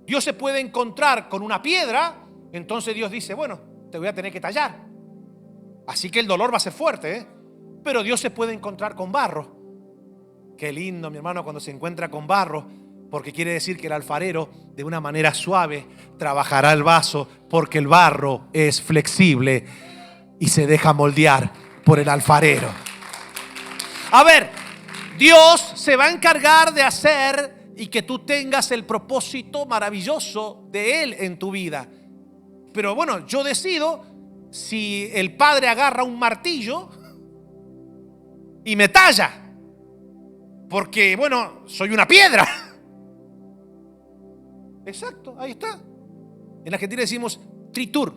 Dios se puede encontrar con una piedra, entonces Dios dice, bueno, te voy a tener que tallar. Así que el dolor va a ser fuerte, pero Dios se puede encontrar con barro. Qué lindo, mi hermano, cuando se encuentra con barro, porque quiere decir que el alfarero, de una manera suave, trabajará el vaso, porque el barro es flexible y se deja moldear por el alfarero. A ver, Dios se va a encargar de hacer y que tú tengas el propósito maravilloso de Él en tu vida. Pero bueno, yo decido si el padre agarra un martillo y me talla, porque, bueno, soy una piedra. Exacto, ahí está. En Argentina decimos tritur.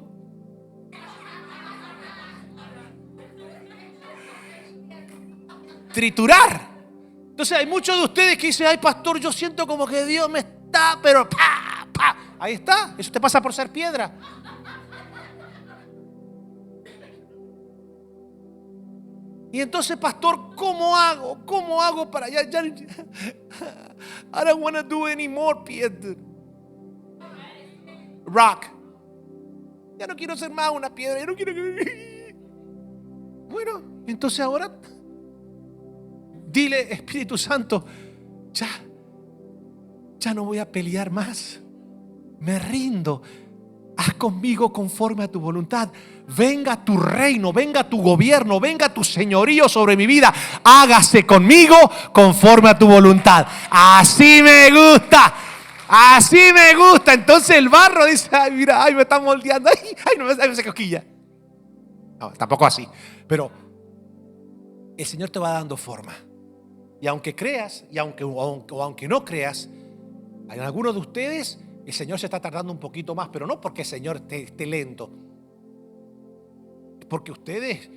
Triturar. Entonces hay muchos de ustedes que dicen, ay pastor, yo siento como que Dios me está, pero pa, pa. Ahí está, eso te pasa por ser piedra. Y entonces, pastor, ¿cómo hago? ¿Cómo hago para ya? I don't want to do any more, piedra. Rock. Ya no quiero ser más una piedra. Ya no quiero. Bueno, entonces ahora dile, Espíritu Santo, ya no voy a pelear más. Me rindo. Haz conmigo conforme a tu voluntad. Venga tu reino, venga tu gobierno, venga tu señorío sobre mi vida. Hágase conmigo conforme a tu voluntad. Así me gusta. Así me gusta. Entonces el barro dice, ay, mira, ay, me está moldeando. Ay, no me hace cosquilla. No, tampoco así. Pero el Señor te va dando forma. Y aunque creas, aunque no creas, en algunos de ustedes el Señor se está tardando un poquito más, pero no porque el Señor esté lento. Porque ustedes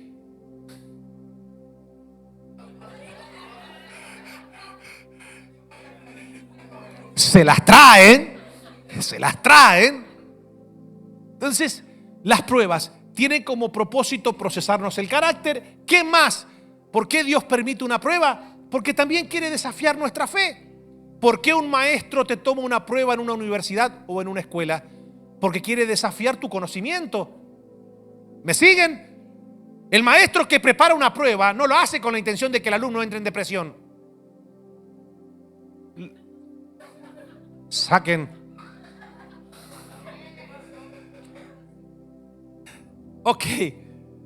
se las traen. Entonces, las pruebas tienen como propósito procesarnos el carácter. ¿Qué más? ¿Por qué Dios permite una prueba? Porque también quiere desafiar nuestra fe. ¿Por qué un maestro te toma una prueba en una universidad o en una escuela? Porque quiere desafiar tu conocimiento. ¿Me siguen? El maestro que prepara una prueba no lo hace con la intención de que el alumno entre en depresión. Saquen. Ok.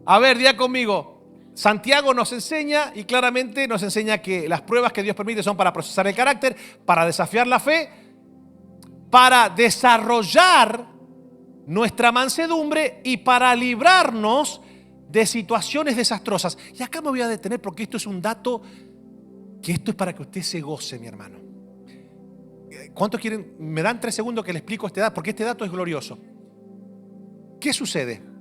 A ver, diga conmigo. Santiago nos enseña, y claramente nos enseña, que las pruebas que Dios permite son para procesar el carácter, para desafiar la fe, para desarrollar nuestra mansedumbre y para librarnos de situaciones desastrosas. Y acá me voy a detener porque esto es un dato, que esto es para que usted se goce, mi hermano. ¿Cuántos quieren? Me dan 3 segundos que le explico este dato, porque este dato es glorioso. ¿Qué sucede?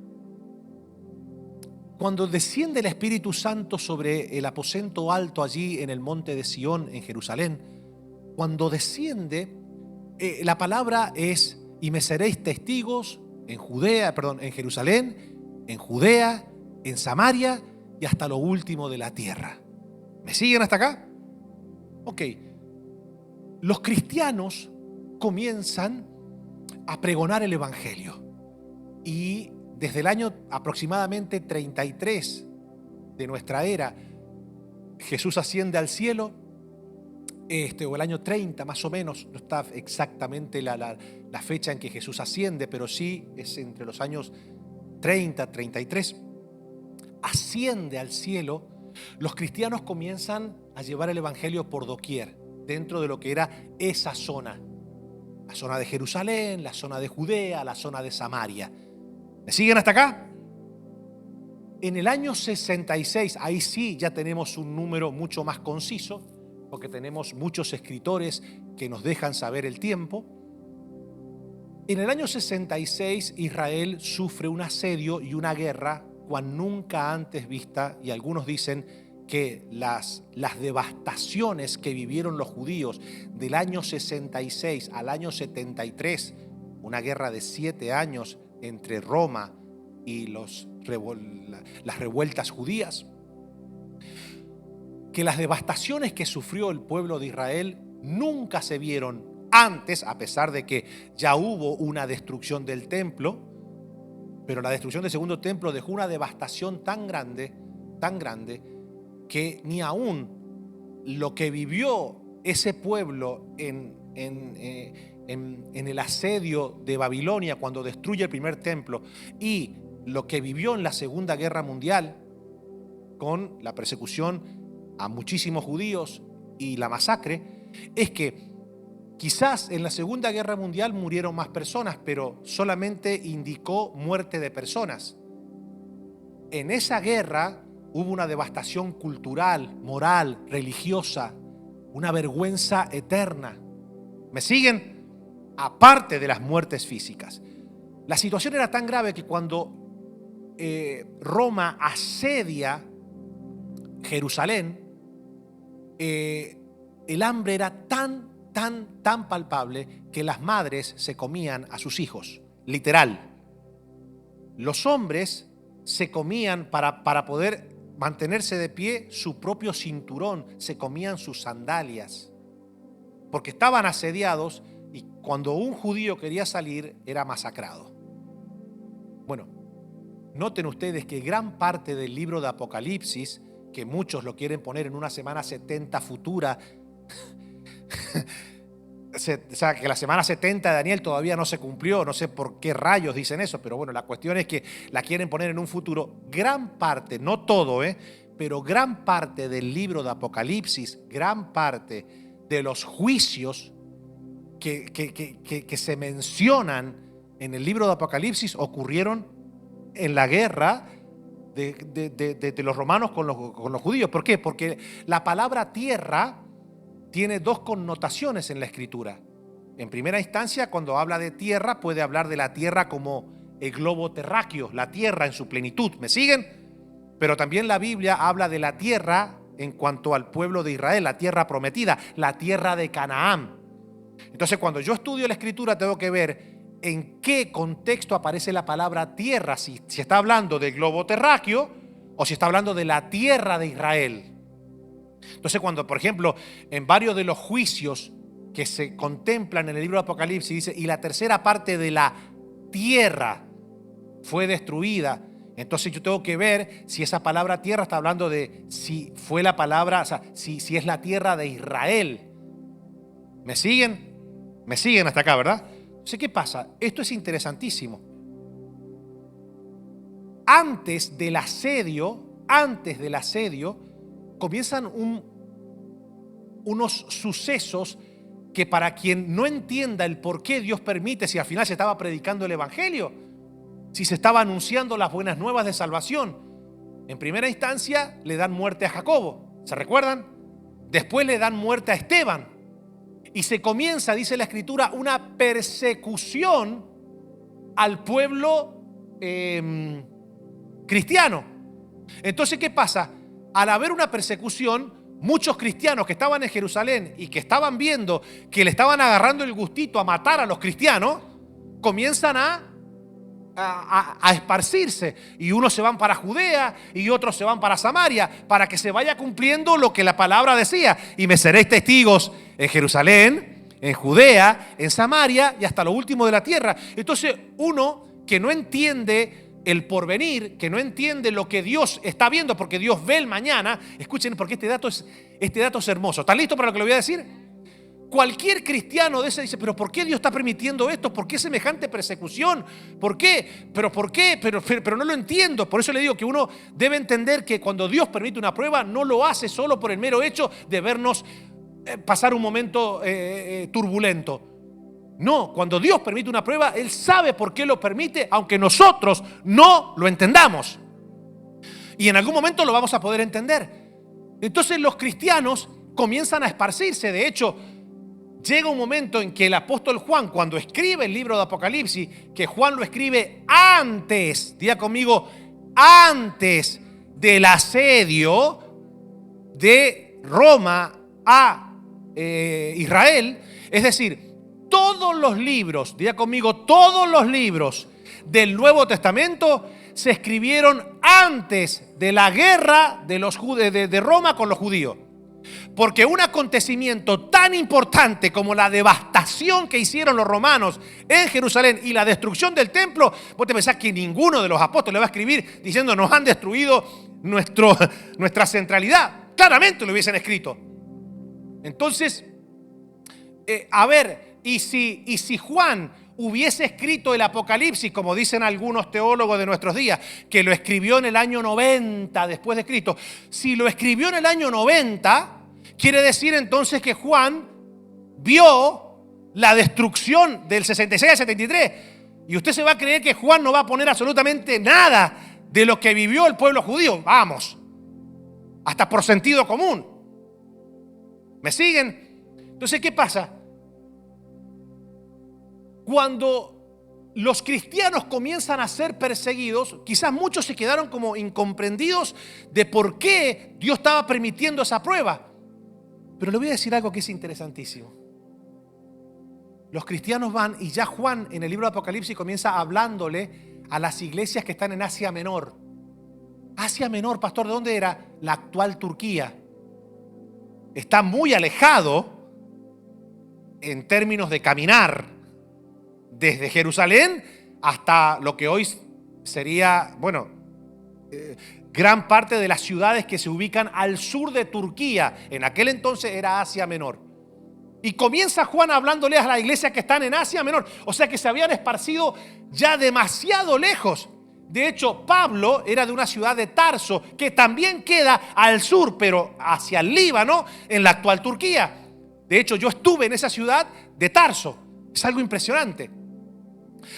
Cuando desciende el Espíritu Santo sobre el aposento alto allí en el monte de Sión, en Jerusalén, cuando desciende, la palabra es, y me seréis testigos en Jerusalén, en Judea, en Samaria y hasta lo último de la tierra. ¿Me siguen hasta acá? Ok. Los cristianos comienzan a pregonar el Evangelio. Y desde el año aproximadamente 33 de nuestra era, Jesús asciende al cielo, o el año 30 más o menos, no está exactamente la fecha en que Jesús asciende, pero sí es entre los años 30, 33, asciende al cielo. Los cristianos comienzan a llevar el Evangelio por doquier, dentro de lo que era esa zona, la zona de Jerusalén, la zona de Judea, la zona de Samaria. ¿Me siguen hasta acá? En el año 66, ahí sí ya tenemos un número mucho más conciso, porque tenemos muchos escritores que nos dejan saber el tiempo. En el año 66 Israel sufre un asedio y una guerra cual nunca antes vista, y algunos dicen que las devastaciones que vivieron los judíos del año 66 al año 73, una guerra de 7 años entre Roma y las revueltas judías, que las devastaciones que sufrió el pueblo de Israel nunca se vieron antes, a pesar de que ya hubo una destrucción del templo, pero la destrucción del segundo templo dejó una devastación tan grande, que ni aún lo que vivió ese pueblo en el asedio de Babilonia, cuando destruye el primer templo, y lo que vivió en la Segunda Guerra Mundial, con la persecución a muchísimos judíos y la masacre, es que quizás en la Segunda Guerra Mundial murieron más personas, pero solamente indicó muerte de personas. en esa guerra hubo una devastación cultural, moral, religiosa, una vergüenza eterna. ¿Me siguen? Aparte de las muertes físicas. La situación era tan grave que cuando Roma asedia Jerusalén, el hambre era tan palpable que las madres se comían a sus hijos, literal. Los hombres se comían para poder mantenerse de pie su propio cinturón, se comían sus sandalias, porque estaban asediados y cuando un judío quería salir era masacrado. Bueno, noten ustedes que gran parte del libro de Apocalipsis, que muchos lo quieren poner en una semana 70 futura, o sea, que la semana 70 de Daniel todavía no se cumplió, no sé por qué rayos dicen eso, pero bueno, la cuestión es que la quieren poner en un futuro. Gran parte, no todo, pero gran parte del libro de Apocalipsis, gran parte de los juicios que se mencionan en el libro de Apocalipsis ocurrieron en la guerra de los romanos con los judíos. ¿Por qué? Porque la palabra tierra tiene dos connotaciones en la Escritura. En primera instancia, cuando habla de tierra, puede hablar de la tierra como el globo terráqueo, la tierra en su plenitud. ¿Me siguen? Pero también la Biblia habla de la tierra en cuanto al pueblo de Israel, la tierra prometida, la tierra de Canaán. Entonces, cuando yo estudio la Escritura, tengo que ver en qué contexto aparece la palabra tierra, si está hablando del globo terráqueo o si está hablando de la tierra de Israel. Entonces, cuando, por ejemplo, en varios de los juicios que se contemplan en el libro de Apocalipsis dice, y la tercera parte de la tierra fue destruida, entonces yo tengo que ver si esa palabra tierra está hablando de si fue la palabra, o sea, si es la tierra de Israel. ¿Me siguen? Me siguen hasta acá, ¿verdad? Entonces, ¿qué pasa? Esto es interesantísimo. Antes del asedio, comienzan unos sucesos que para quien no entienda el por qué Dios permite, si al final se estaba predicando el Evangelio, si se estaba anunciando las buenas nuevas de salvación. En primera instancia le dan muerte a Jacobo, ¿se recuerdan? Después le dan muerte a Esteban. Y se comienza, dice la Escritura, una persecución al pueblo cristiano. Entonces, ¿qué pasa? Al haber una persecución, muchos cristianos que estaban en Jerusalén y que estaban viendo que le estaban agarrando el gustito a matar a los cristianos, comienzan a esparcirse, y unos se van para Judea y otros se van para Samaria, para que se vaya cumpliendo lo que la palabra decía: y me seréis testigos en Jerusalén, en Judea, en Samaria y hasta lo último de la tierra. Entonces, uno que no entiende el porvenir, que no entiende lo que Dios está viendo, porque Dios ve el mañana. Escuchen, porque este dato es hermoso. ¿Están listos para lo que le voy a decir? Cualquier cristiano de ese dice, pero ¿por qué Dios está permitiendo esto? ¿Por qué semejante persecución? ¿Por qué? ¿Por qué? Pero no lo entiendo. Por eso le digo que uno debe entender que cuando Dios permite una prueba, no lo hace solo por el mero hecho de vernos pasar un momento turbulento. No, cuando Dios permite una prueba, Él sabe por qué lo permite, aunque nosotros no lo entendamos. Y en algún momento lo vamos a poder entender. Entonces los cristianos comienzan a esparcirse. De hecho, llega un momento en que el apóstol Juan, cuando escribe el libro de Apocalipsis, que Juan lo escribe antes, diga conmigo, antes del asedio de Roma a Israel, es decir, todos los libros, diga conmigo, todos los libros del Nuevo Testamento se escribieron antes de la guerra de Roma con los judíos. Porque un acontecimiento tan importante como la devastación que hicieron los romanos en Jerusalén y la destrucción del templo, vos te pensás que ninguno de los apóstoles va a escribir diciendo nos han destruido nuestra centralidad. Claramente lo hubiesen escrito. Entonces, y si Juan hubiese escrito el Apocalipsis, como dicen algunos teólogos de nuestros días, que lo escribió en el año 90 después de Cristo, si lo escribió en el año 90, quiere decir entonces que Juan vio la destrucción del 66 al 73. Y usted se va a creer que Juan no va a poner absolutamente nada de lo que vivió el pueblo judío. Vamos, hasta por sentido común. ¿Me siguen? Entonces, ¿qué pasa? Cuando los cristianos comienzan a ser perseguidos, quizás muchos se quedaron como incomprendidos de por qué Dios estaba permitiendo esa prueba. Pero le voy a decir algo que es interesantísimo. Los cristianos van, y ya Juan en el libro de Apocalipsis comienza hablándole a las iglesias que están en Asia Menor. Asia Menor, pastor, ¿de dónde era? La actual Turquía. Está muy alejado en términos de caminar desde Jerusalén hasta lo que hoy sería, gran parte de las ciudades que se ubican al sur de Turquía. En aquel entonces era Asia Menor. Y comienza Juan hablándoles a las iglesias que están en Asia Menor. O sea que se habían esparcido ya demasiado lejos. De hecho, Pablo era de una ciudad de Tarso, que también queda al sur, pero hacia el Líbano, en la actual Turquía. De hecho, yo estuve en esa ciudad de Tarso. Es algo impresionante.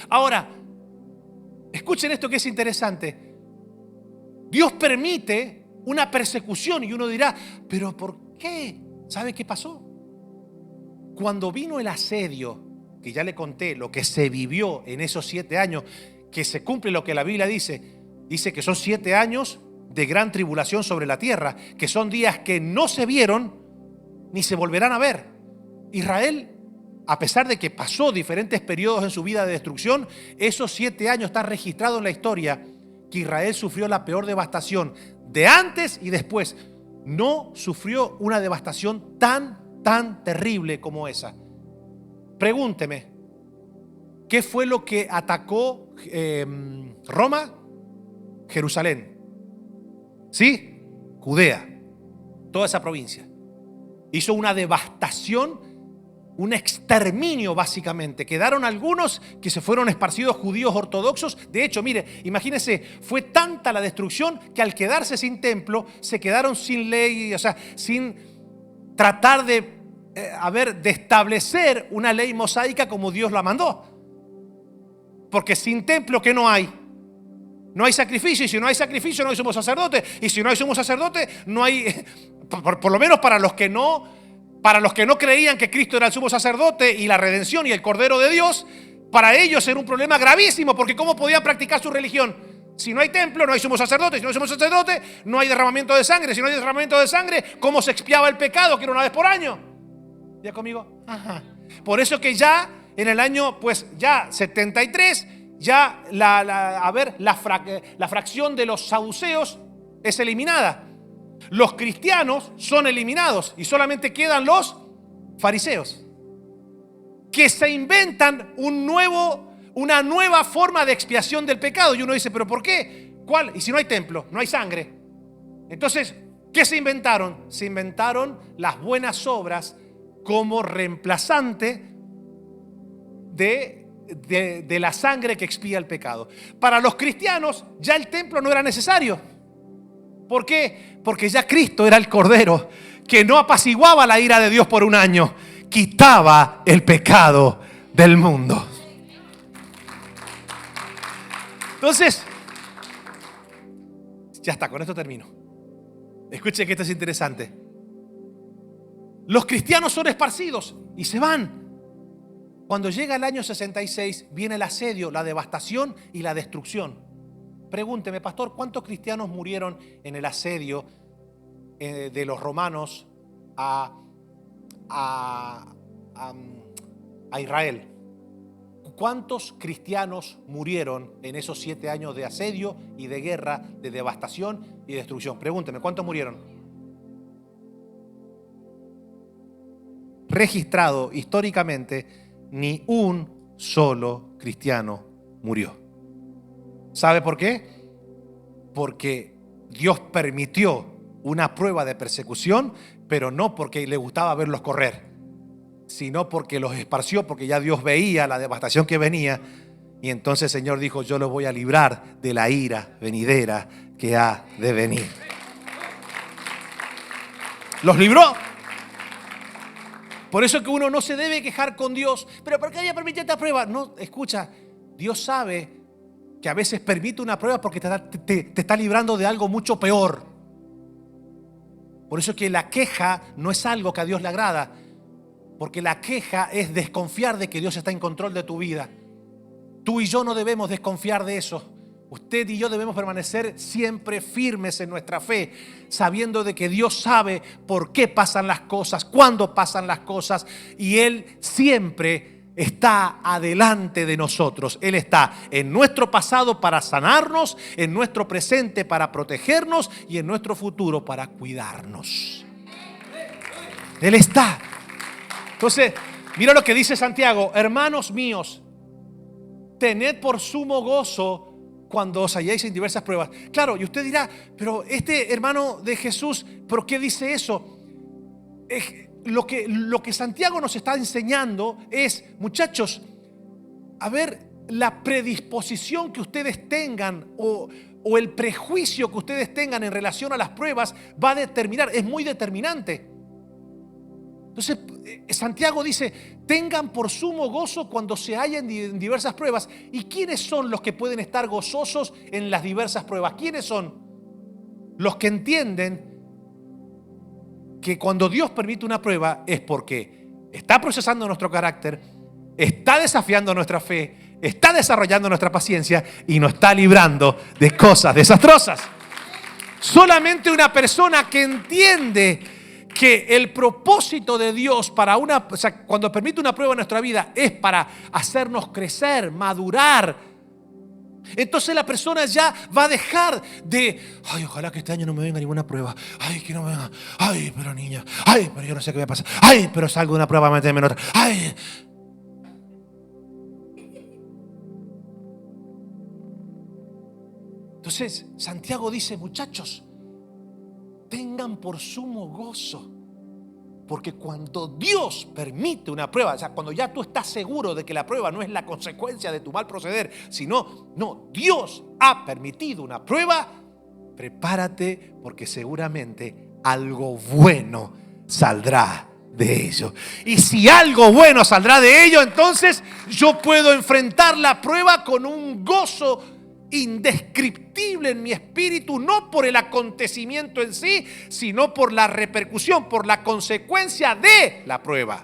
Ahora, escuchen esto que es interesante. Dios permite una persecución y uno dirá, ¿pero por qué? ¿Sabe qué pasó? Cuando vino el asedio, que ya le conté lo que se vivió en esos 7 años, que se cumple lo que la Biblia dice que son 7 años de gran tribulación sobre la tierra, que son días que no se vieron ni se volverán a ver. Israel, a pesar de que pasó diferentes periodos en su vida de destrucción, esos 7 años está registrado en la historia que Israel sufrió la peor devastación de antes y después. No sufrió una devastación tan terrible como esa. Pregúnteme, ¿qué fue lo que atacó Roma? Jerusalén. ¿Sí? Judea. Toda esa provincia. Hizo una devastación, un exterminio básicamente. Quedaron algunos que se fueron esparcidos judíos ortodoxos. De hecho, mire, imagínense, fue tanta la destrucción que al quedarse sin templo, se quedaron sin ley, o sea, sin tratar de establecer una ley mosaica como Dios la mandó. Porque sin templo, ¿qué no hay? No hay sacrificio, y si no hay sacrificio no hay sumo sacerdote, y si no hay sumo sacerdote no hay, por lo menos para los que no creían que Cristo era el sumo sacerdote y la redención y el Cordero de Dios, para ellos era un problema gravísimo, porque ¿cómo podían practicar su religión? Si no hay templo, no hay sumo sacerdote, si no hay sumo sacerdote, no hay derramamiento de sangre, si no hay derramamiento de sangre, ¿cómo se expiaba el pecado? Que era una vez por año. ¿Ya conmigo? Ajá. Por eso que ya en el año, ya 73, ya la fracción de los saduceos es eliminada. Los cristianos son eliminados y solamente quedan los fariseos, que se inventan una nueva forma de expiación del pecado. Y uno dice, ¿pero por qué? ¿Cuál? Y si no hay templo, no hay sangre. Entonces, ¿qué se inventaron? Se inventaron las buenas obras como reemplazante de la sangre que expía el pecado. Para los cristianos ya el templo no era necesario. ¿Por qué? Porque ya Cristo era el Cordero que no apaciguaba la ira de Dios por un año, quitaba el pecado del mundo. Entonces, ya está, con esto termino. Escuchen que esto es interesante. Los cristianos son esparcidos y se van. Cuando llega el año 66, viene el asedio, la devastación y la destrucción. Pregúnteme, pastor, ¿cuántos cristianos murieron en el asedio de los romanos a Israel? ¿Cuántos cristianos murieron en esos 7 años de asedio y de guerra, de devastación y destrucción? Pregúnteme, ¿cuántos murieron? Registrado históricamente, ni un solo cristiano murió. ¿Sabe por qué? Porque Dios permitió una prueba de persecución, pero no porque le gustaba verlos correr, sino porque los esparció, porque ya Dios veía la devastación que venía, y entonces el Señor dijo, yo los voy a librar de la ira venidera que ha de venir. Los libró. Por eso que uno no se debe quejar con Dios. ¿Pero por qué Dios permitió esta prueba? No, escucha, Dios sabe que a veces permite una prueba porque te está librando de algo mucho peor. Por eso es que la queja no es algo que a Dios le agrada, porque la queja es desconfiar de que Dios está en control de tu vida. Tú y yo no debemos desconfiar de eso. Usted y yo debemos permanecer siempre firmes en nuestra fe, sabiendo de que Dios sabe por qué pasan las cosas, cuándo pasan las cosas, y Él siempre está adelante de nosotros. Él está en nuestro pasado para sanarnos, en nuestro presente para protegernos y en nuestro futuro para cuidarnos. Él está. Entonces, mira lo que dice Santiago: hermanos míos, tened por sumo gozo cuando os halléis en diversas pruebas. Claro, y usted dirá, pero este hermano de Jesús, ¿por qué dice eso? Lo que Santiago nos está enseñando es, muchachos, a ver, la predisposición que ustedes tengan o el prejuicio que ustedes tengan en relación a las pruebas va a determinar, es muy determinante. Entonces, Santiago dice, tengan por sumo gozo cuando se hallen en diversas pruebas. ¿Y quiénes son los que pueden estar gozosos en las diversas pruebas? ¿Quiénes son? Los que entienden que cuando Dios permite una prueba es porque está procesando nuestro carácter, está desafiando nuestra fe, está desarrollando nuestra paciencia y nos está librando de cosas desastrosas. Solamente una persona que entiende que el propósito de Dios para cuando permite una prueba en nuestra vida es para hacernos crecer, madurar. Entonces la persona ya va a dejar de, ay, ojalá que este año no me venga ninguna prueba. Ay, que no me venga. Ay, pero niña. Ay, pero yo no sé qué va a pasar. Ay, pero salgo de una prueba, meterme en otra. Ay. Entonces Santiago dice, muchachos, tengan por sumo gozo, porque cuando Dios permite una prueba, o sea, cuando ya tú estás seguro de que la prueba no es la consecuencia de tu mal proceder, sino, no, Dios ha permitido una prueba, prepárate porque seguramente algo bueno saldrá de ello. Y si algo bueno saldrá de ello, entonces yo puedo enfrentar la prueba con un gozo indescriptible en mi espíritu, no por el acontecimiento en sí, sino por la repercusión, por la consecuencia de la prueba.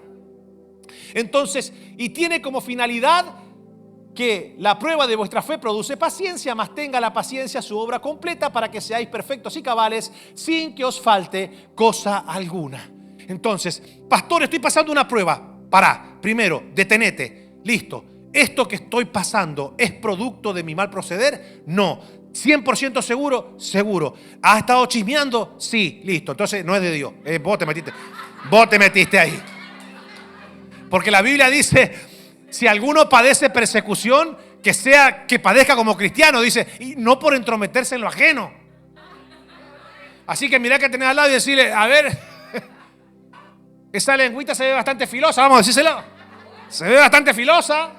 Entonces, y tiene como finalidad que la prueba de vuestra fe produce paciencia, mas tenga la paciencia su obra completa para que seáis perfectos y cabales sin que os falte cosa alguna. Entonces, pastor, estoy pasando una prueba. Pará, primero, detenete, listo. ¿Esto que estoy pasando es producto de mi mal proceder? No. 100% seguro, seguro. ¿Has estado chismeando? Sí, listo. Entonces no es de Dios. Vos te metiste ahí. Porque la Biblia dice, si alguno padece persecución, que padezca como cristiano, dice, y no por entrometerse en lo ajeno. Así que mirá que tenés al lado y decirle, a ver, esa lengüita se ve bastante filosa, vamos a decírselo. Se ve bastante filosa.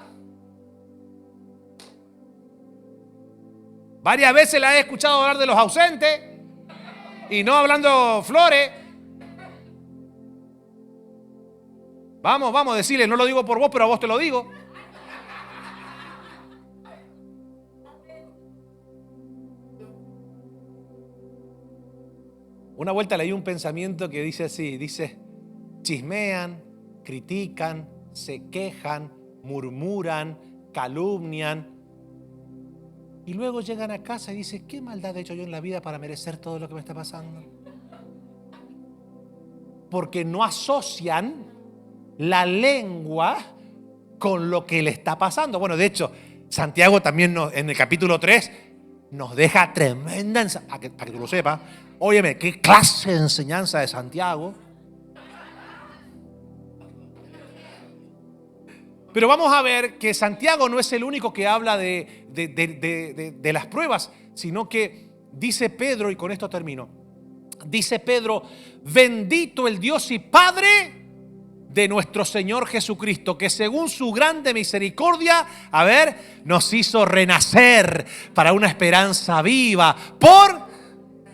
Varias veces la he escuchado hablar de los ausentes y no hablando flores. Vamos a decirle, no lo digo por vos, pero a vos te lo digo. Una vuelta leí un pensamiento que dice así, dice, chismean, critican, se quejan, murmuran, calumnian. Y luego llegan a casa y dicen, ¿qué maldad he hecho yo en la vida para merecer todo lo que me está pasando? Porque no asocian la lengua con lo que le está pasando. Bueno, de hecho, Santiago también en el capítulo 3 nos deja tremenda enseñanza, para que tú lo sepas. Óyeme, qué clase de enseñanza de Santiago. Pero vamos a ver que Santiago no es el único que habla de las pruebas, sino que dice Pedro, y con esto termino, dice Pedro, bendito el Dios y Padre de nuestro Señor Jesucristo, que según su grande misericordia, nos hizo renacer para una esperanza viva por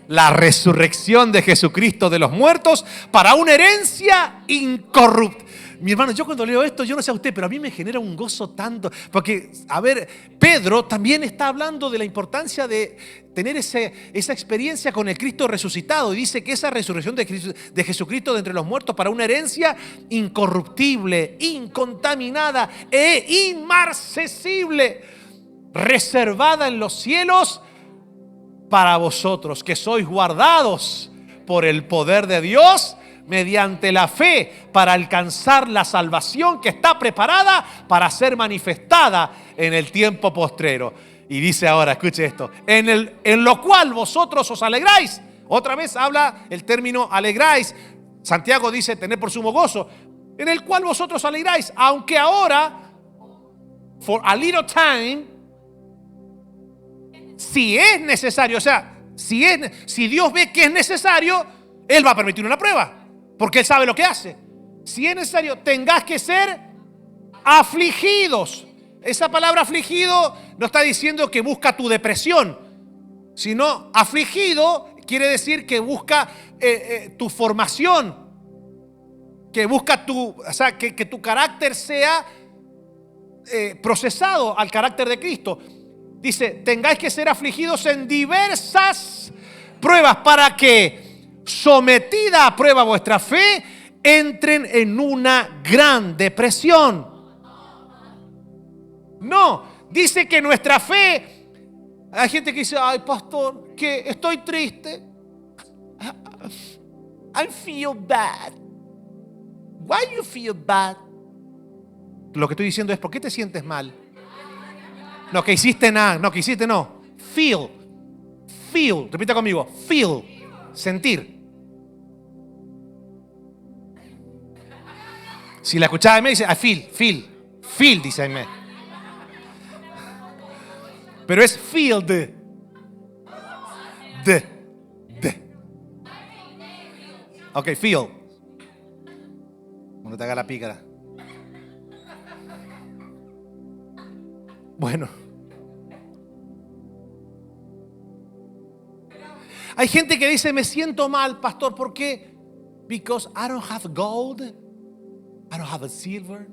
la resurrección de Jesucristo de los muertos, para una herencia incorruptible. Mi hermano, yo cuando leo esto, yo no sé a usted, pero a mí me genera un gozo tanto. Porque, a ver, Pedro también está hablando de la importancia de tener esa experiencia con el Cristo resucitado. Y dice que esa resurrección de Jesucristo de entre los muertos para una herencia incorruptible, incontaminada e inmarcesible, reservada en los cielos para vosotros, que sois guardados por el poder de Dios mediante la fe para alcanzar la salvación que está preparada para ser manifestada en el tiempo postrero. Y dice ahora, escuche esto, en lo cual vosotros os alegráis. Otra vez habla el término alegráis. Santiago dice tener por sumo gozo. En el cual vosotros alegráis, aunque ahora, for a little time, si es necesario, o sea, si Dios ve que es necesario, Él va a permitir una prueba. Porque Él sabe lo que hace. Si es necesario, tengas que ser afligidos. Esa palabra afligido no está diciendo que busca tu depresión, sino afligido quiere decir que busca tu formación, que busca que tu carácter sea procesado al carácter de Cristo. Dice, tengáis que ser afligidos en diversas pruebas para que, sometida a prueba vuestra fe, entren en una gran depresión. No, dice que nuestra fe, hay gente que dice, ay pastor, que estoy triste. I feel bad. Why you feel bad? Lo que estoy diciendo es, ¿por qué te sientes mal? No, que hiciste nada, no, que hiciste no. Feel, repita conmigo, feel, sentir. Si la escuchaba me dice, I feel, dice a mí. Pero es feel de. Ok, feel. Cuando te haga la pícara. Bueno. Hay gente que dice, me siento mal, pastor, ¿por qué? Because I don't have gold. I don't have a silver.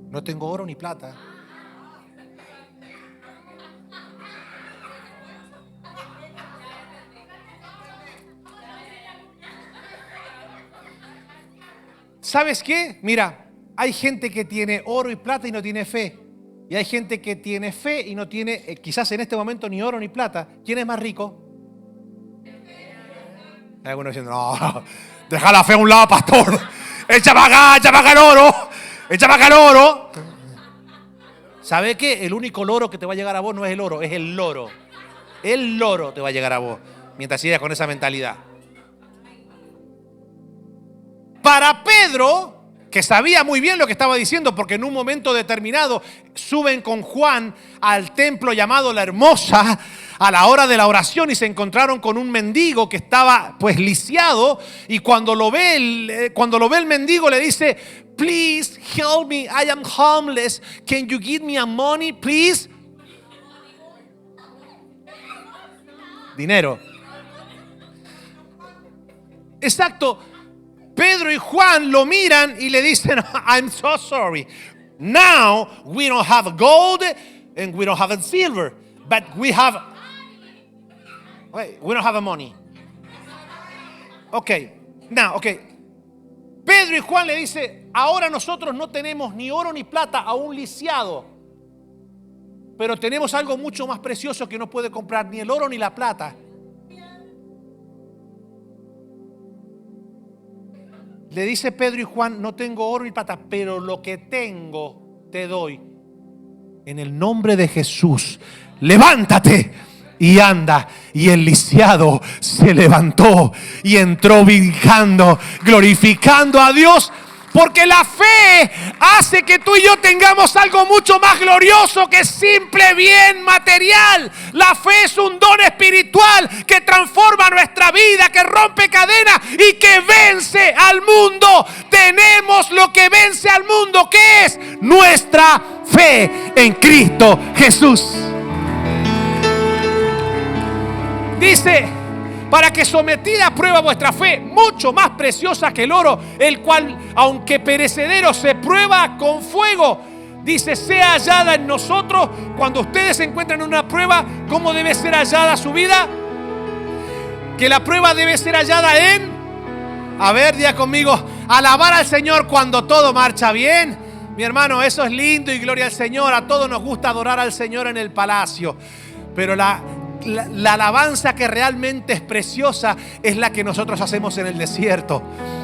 No tengo oro ni plata. ¿Sabes qué? Mira, hay gente que tiene oro y plata y no tiene fe. Y hay gente que tiene fe y no tiene, quizás en este momento, ni oro ni plata. ¿Quién es más rico? Hay algunos diciendo, no, deja la fe a un lado, pastor. Echa para acá el oro. Echa para acá el oro. ¿Sabe qué? El único loro que te va a llegar a vos no es el oro, es el loro. El loro te va a llegar a vos mientras sigas con esa mentalidad. Para Pedro, que sabía muy bien lo que estaba diciendo, porque en un momento determinado suben con Juan al templo llamado La Hermosa a la hora de la oración y se encontraron con un mendigo que estaba pues lisiado, y cuando lo ve el mendigo le dice, please help me, I am homeless, can you give me a money please? Dinero. Exacto. Pedro y Juan lo miran y le dicen, I'm so sorry. Now we don't have gold and we don't have silver, but we don't have money. Okay. Pedro y Juan le dice, ahora nosotros no tenemos ni oro ni plata a un lisiado, pero tenemos algo mucho más precioso que no puede comprar ni el oro ni la plata. Le dice Pedro y Juan, no tengo oro ni plata, pero lo que tengo te doy. En el nombre de Jesús, levántate y anda. Y el lisiado se levantó y entró brincando, glorificando a Dios. Porque la fe hace que tú y yo tengamos algo mucho más glorioso que simple bien material. La fe es un don espiritual que transforma nuestra vida, que rompe cadenas y que vence al mundo. Tenemos lo que vence al mundo, que es nuestra fe en Cristo Jesús. Dice para que sometida a prueba vuestra fe, mucho más preciosa que el oro, el cual, aunque perecedero, se prueba con fuego, dice, sea hallada en nosotros. Cuando ustedes se encuentran en una prueba, ¿cómo debe ser hallada su vida? Que la prueba debe ser hallada en, a ver, diga conmigo, alabar al Señor cuando todo marcha bien. Mi hermano, eso es lindo y gloria al Señor. A todos nos gusta adorar al Señor en el palacio, pero la alabanza que realmente es preciosa es la que nosotros hacemos en el desierto.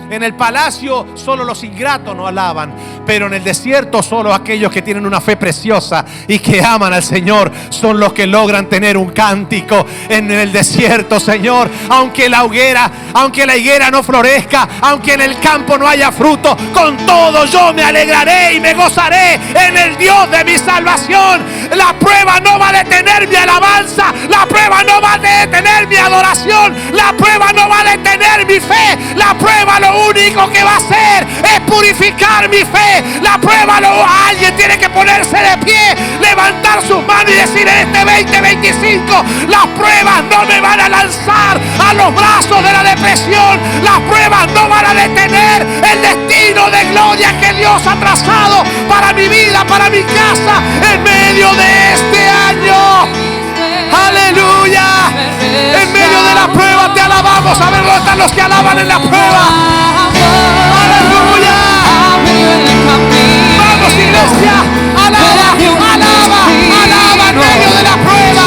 En el palacio solo los ingratos no alaban, pero en el desierto solo aquellos que tienen una fe preciosa y que aman al Señor son los que logran tener un cántico en el desierto, Señor. Aunque la higuera no florezca, aunque en el campo no haya fruto, con todo yo me alegraré y me gozaré en el Dios de mi salvación. La prueba no va a detener mi alabanza, la prueba no va a detener mi adoración, la prueba no va a detener mi fe. La prueba lo único que va a hacer es purificar mi fe. La prueba alguien tiene que ponerse de pie, levantar sus manos y decir, en este 2025 las pruebas no me van a lanzar a los brazos de la depresión. Las pruebas no van a detener el destino de gloria que Dios ha trazado para mi vida, para mi casa, en medio de este año. Aleluya. En medio de la prueba te alabamos. A ver dónde están los que alaban en la prueba. Aleluya. Vamos, iglesia. Alaba, alaba, alaba en medio de la prueba.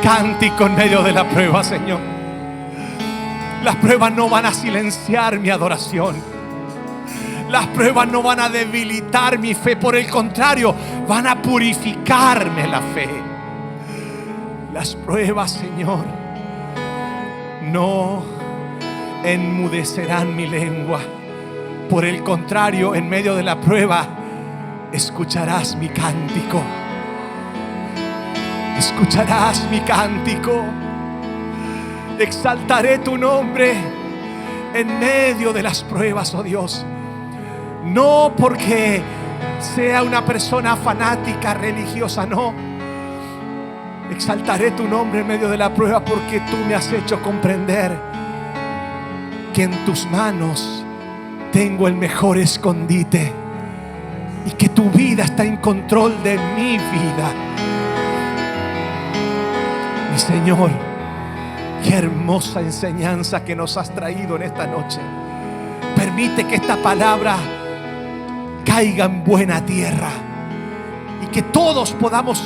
Cántico en medio de la prueba, Señor. Las pruebas no van a silenciar mi adoración. Las pruebas no van a debilitar mi fe. Por el contrario, van a purificarme la fe. Las pruebas, Señor, no enmudecerán mi lengua. Por el contrario, en medio de la prueba, escucharás mi cántico. Escucharás mi cántico. Exaltaré tu nombre en medio de las pruebas, oh Dios. No porque sea una persona fanática, religiosa, no. Exaltaré tu nombre en medio de la prueba porque tú me has hecho comprender que en tus manos tengo el mejor escondite y que tu vida está en control de mi vida. Mi Señor, qué hermosa enseñanza que nos has traído en esta noche. Permite que esta palabra caiga en buena tierra y que todos podamos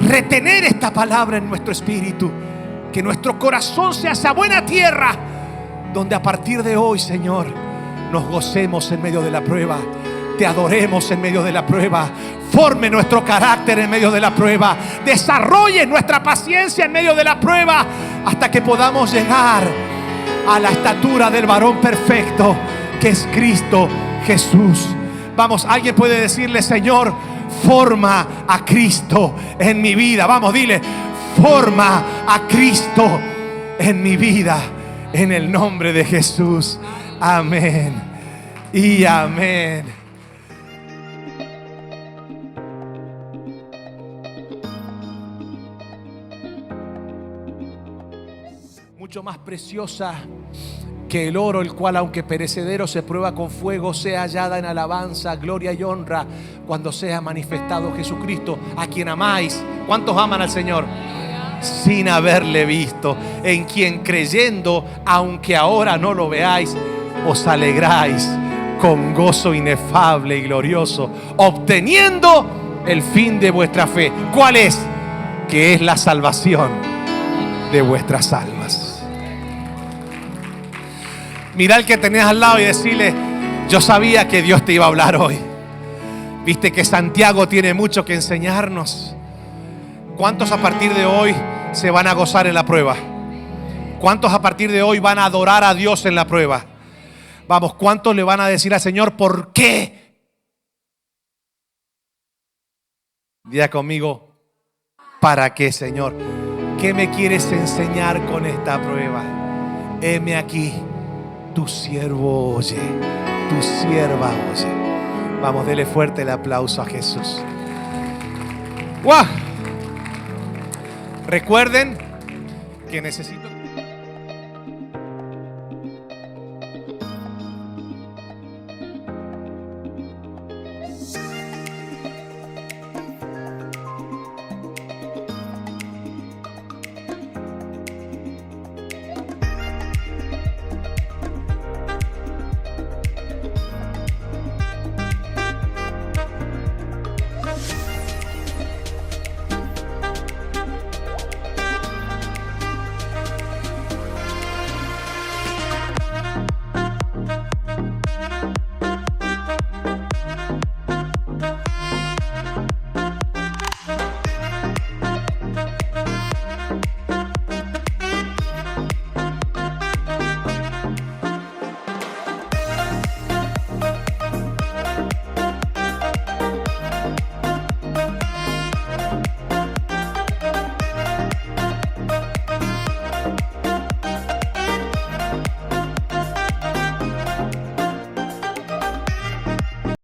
retener esta palabra en nuestro espíritu. Que nuestro corazón sea esa buena tierra donde a partir de hoy, Señor, nos gocemos en medio de la prueba, te adoremos en medio de la prueba, forme nuestro carácter en medio de la prueba, desarrolle nuestra paciencia en medio de la prueba, hasta que podamos llegar a la estatura del varón perfecto que es Cristo Jesús. Vamos, alguien puede decirle: Señor, forma a Cristo en mi vida. Vamos, dile: forma a Cristo en mi vida, en el nombre de Jesús. Amén y amén. Mucho más preciosa que el oro, el cual aunque perecedero se prueba con fuego, sea hallada en alabanza, gloria y honra cuando sea manifestado Jesucristo, a quien amáis. ¿Cuántos aman al Señor? Sin haberle visto, en quien creyendo, aunque ahora no lo veáis, os alegráis con gozo inefable y glorioso, obteniendo el fin de vuestra fe. ¿Cuál es? Que es la salvación de vuestras almas. Mira al que tenés al lado y decirle: yo sabía que Dios te iba a hablar hoy. Viste que Santiago tiene mucho que enseñarnos. ¿Cuántos a partir de hoy se van a gozar en la prueba? ¿Cuántos a partir de hoy van a adorar a Dios en la prueba? Vamos, ¿cuántos le van a decir al Señor por qué? Diga conmigo, ¿para qué, Señor? ¿Qué me quieres enseñar con esta prueba? Heme aquí, tu siervo oye, tu sierva oye. Vamos, dele fuerte el aplauso a Jesús. ¡Wow! Recuerden que necesitamos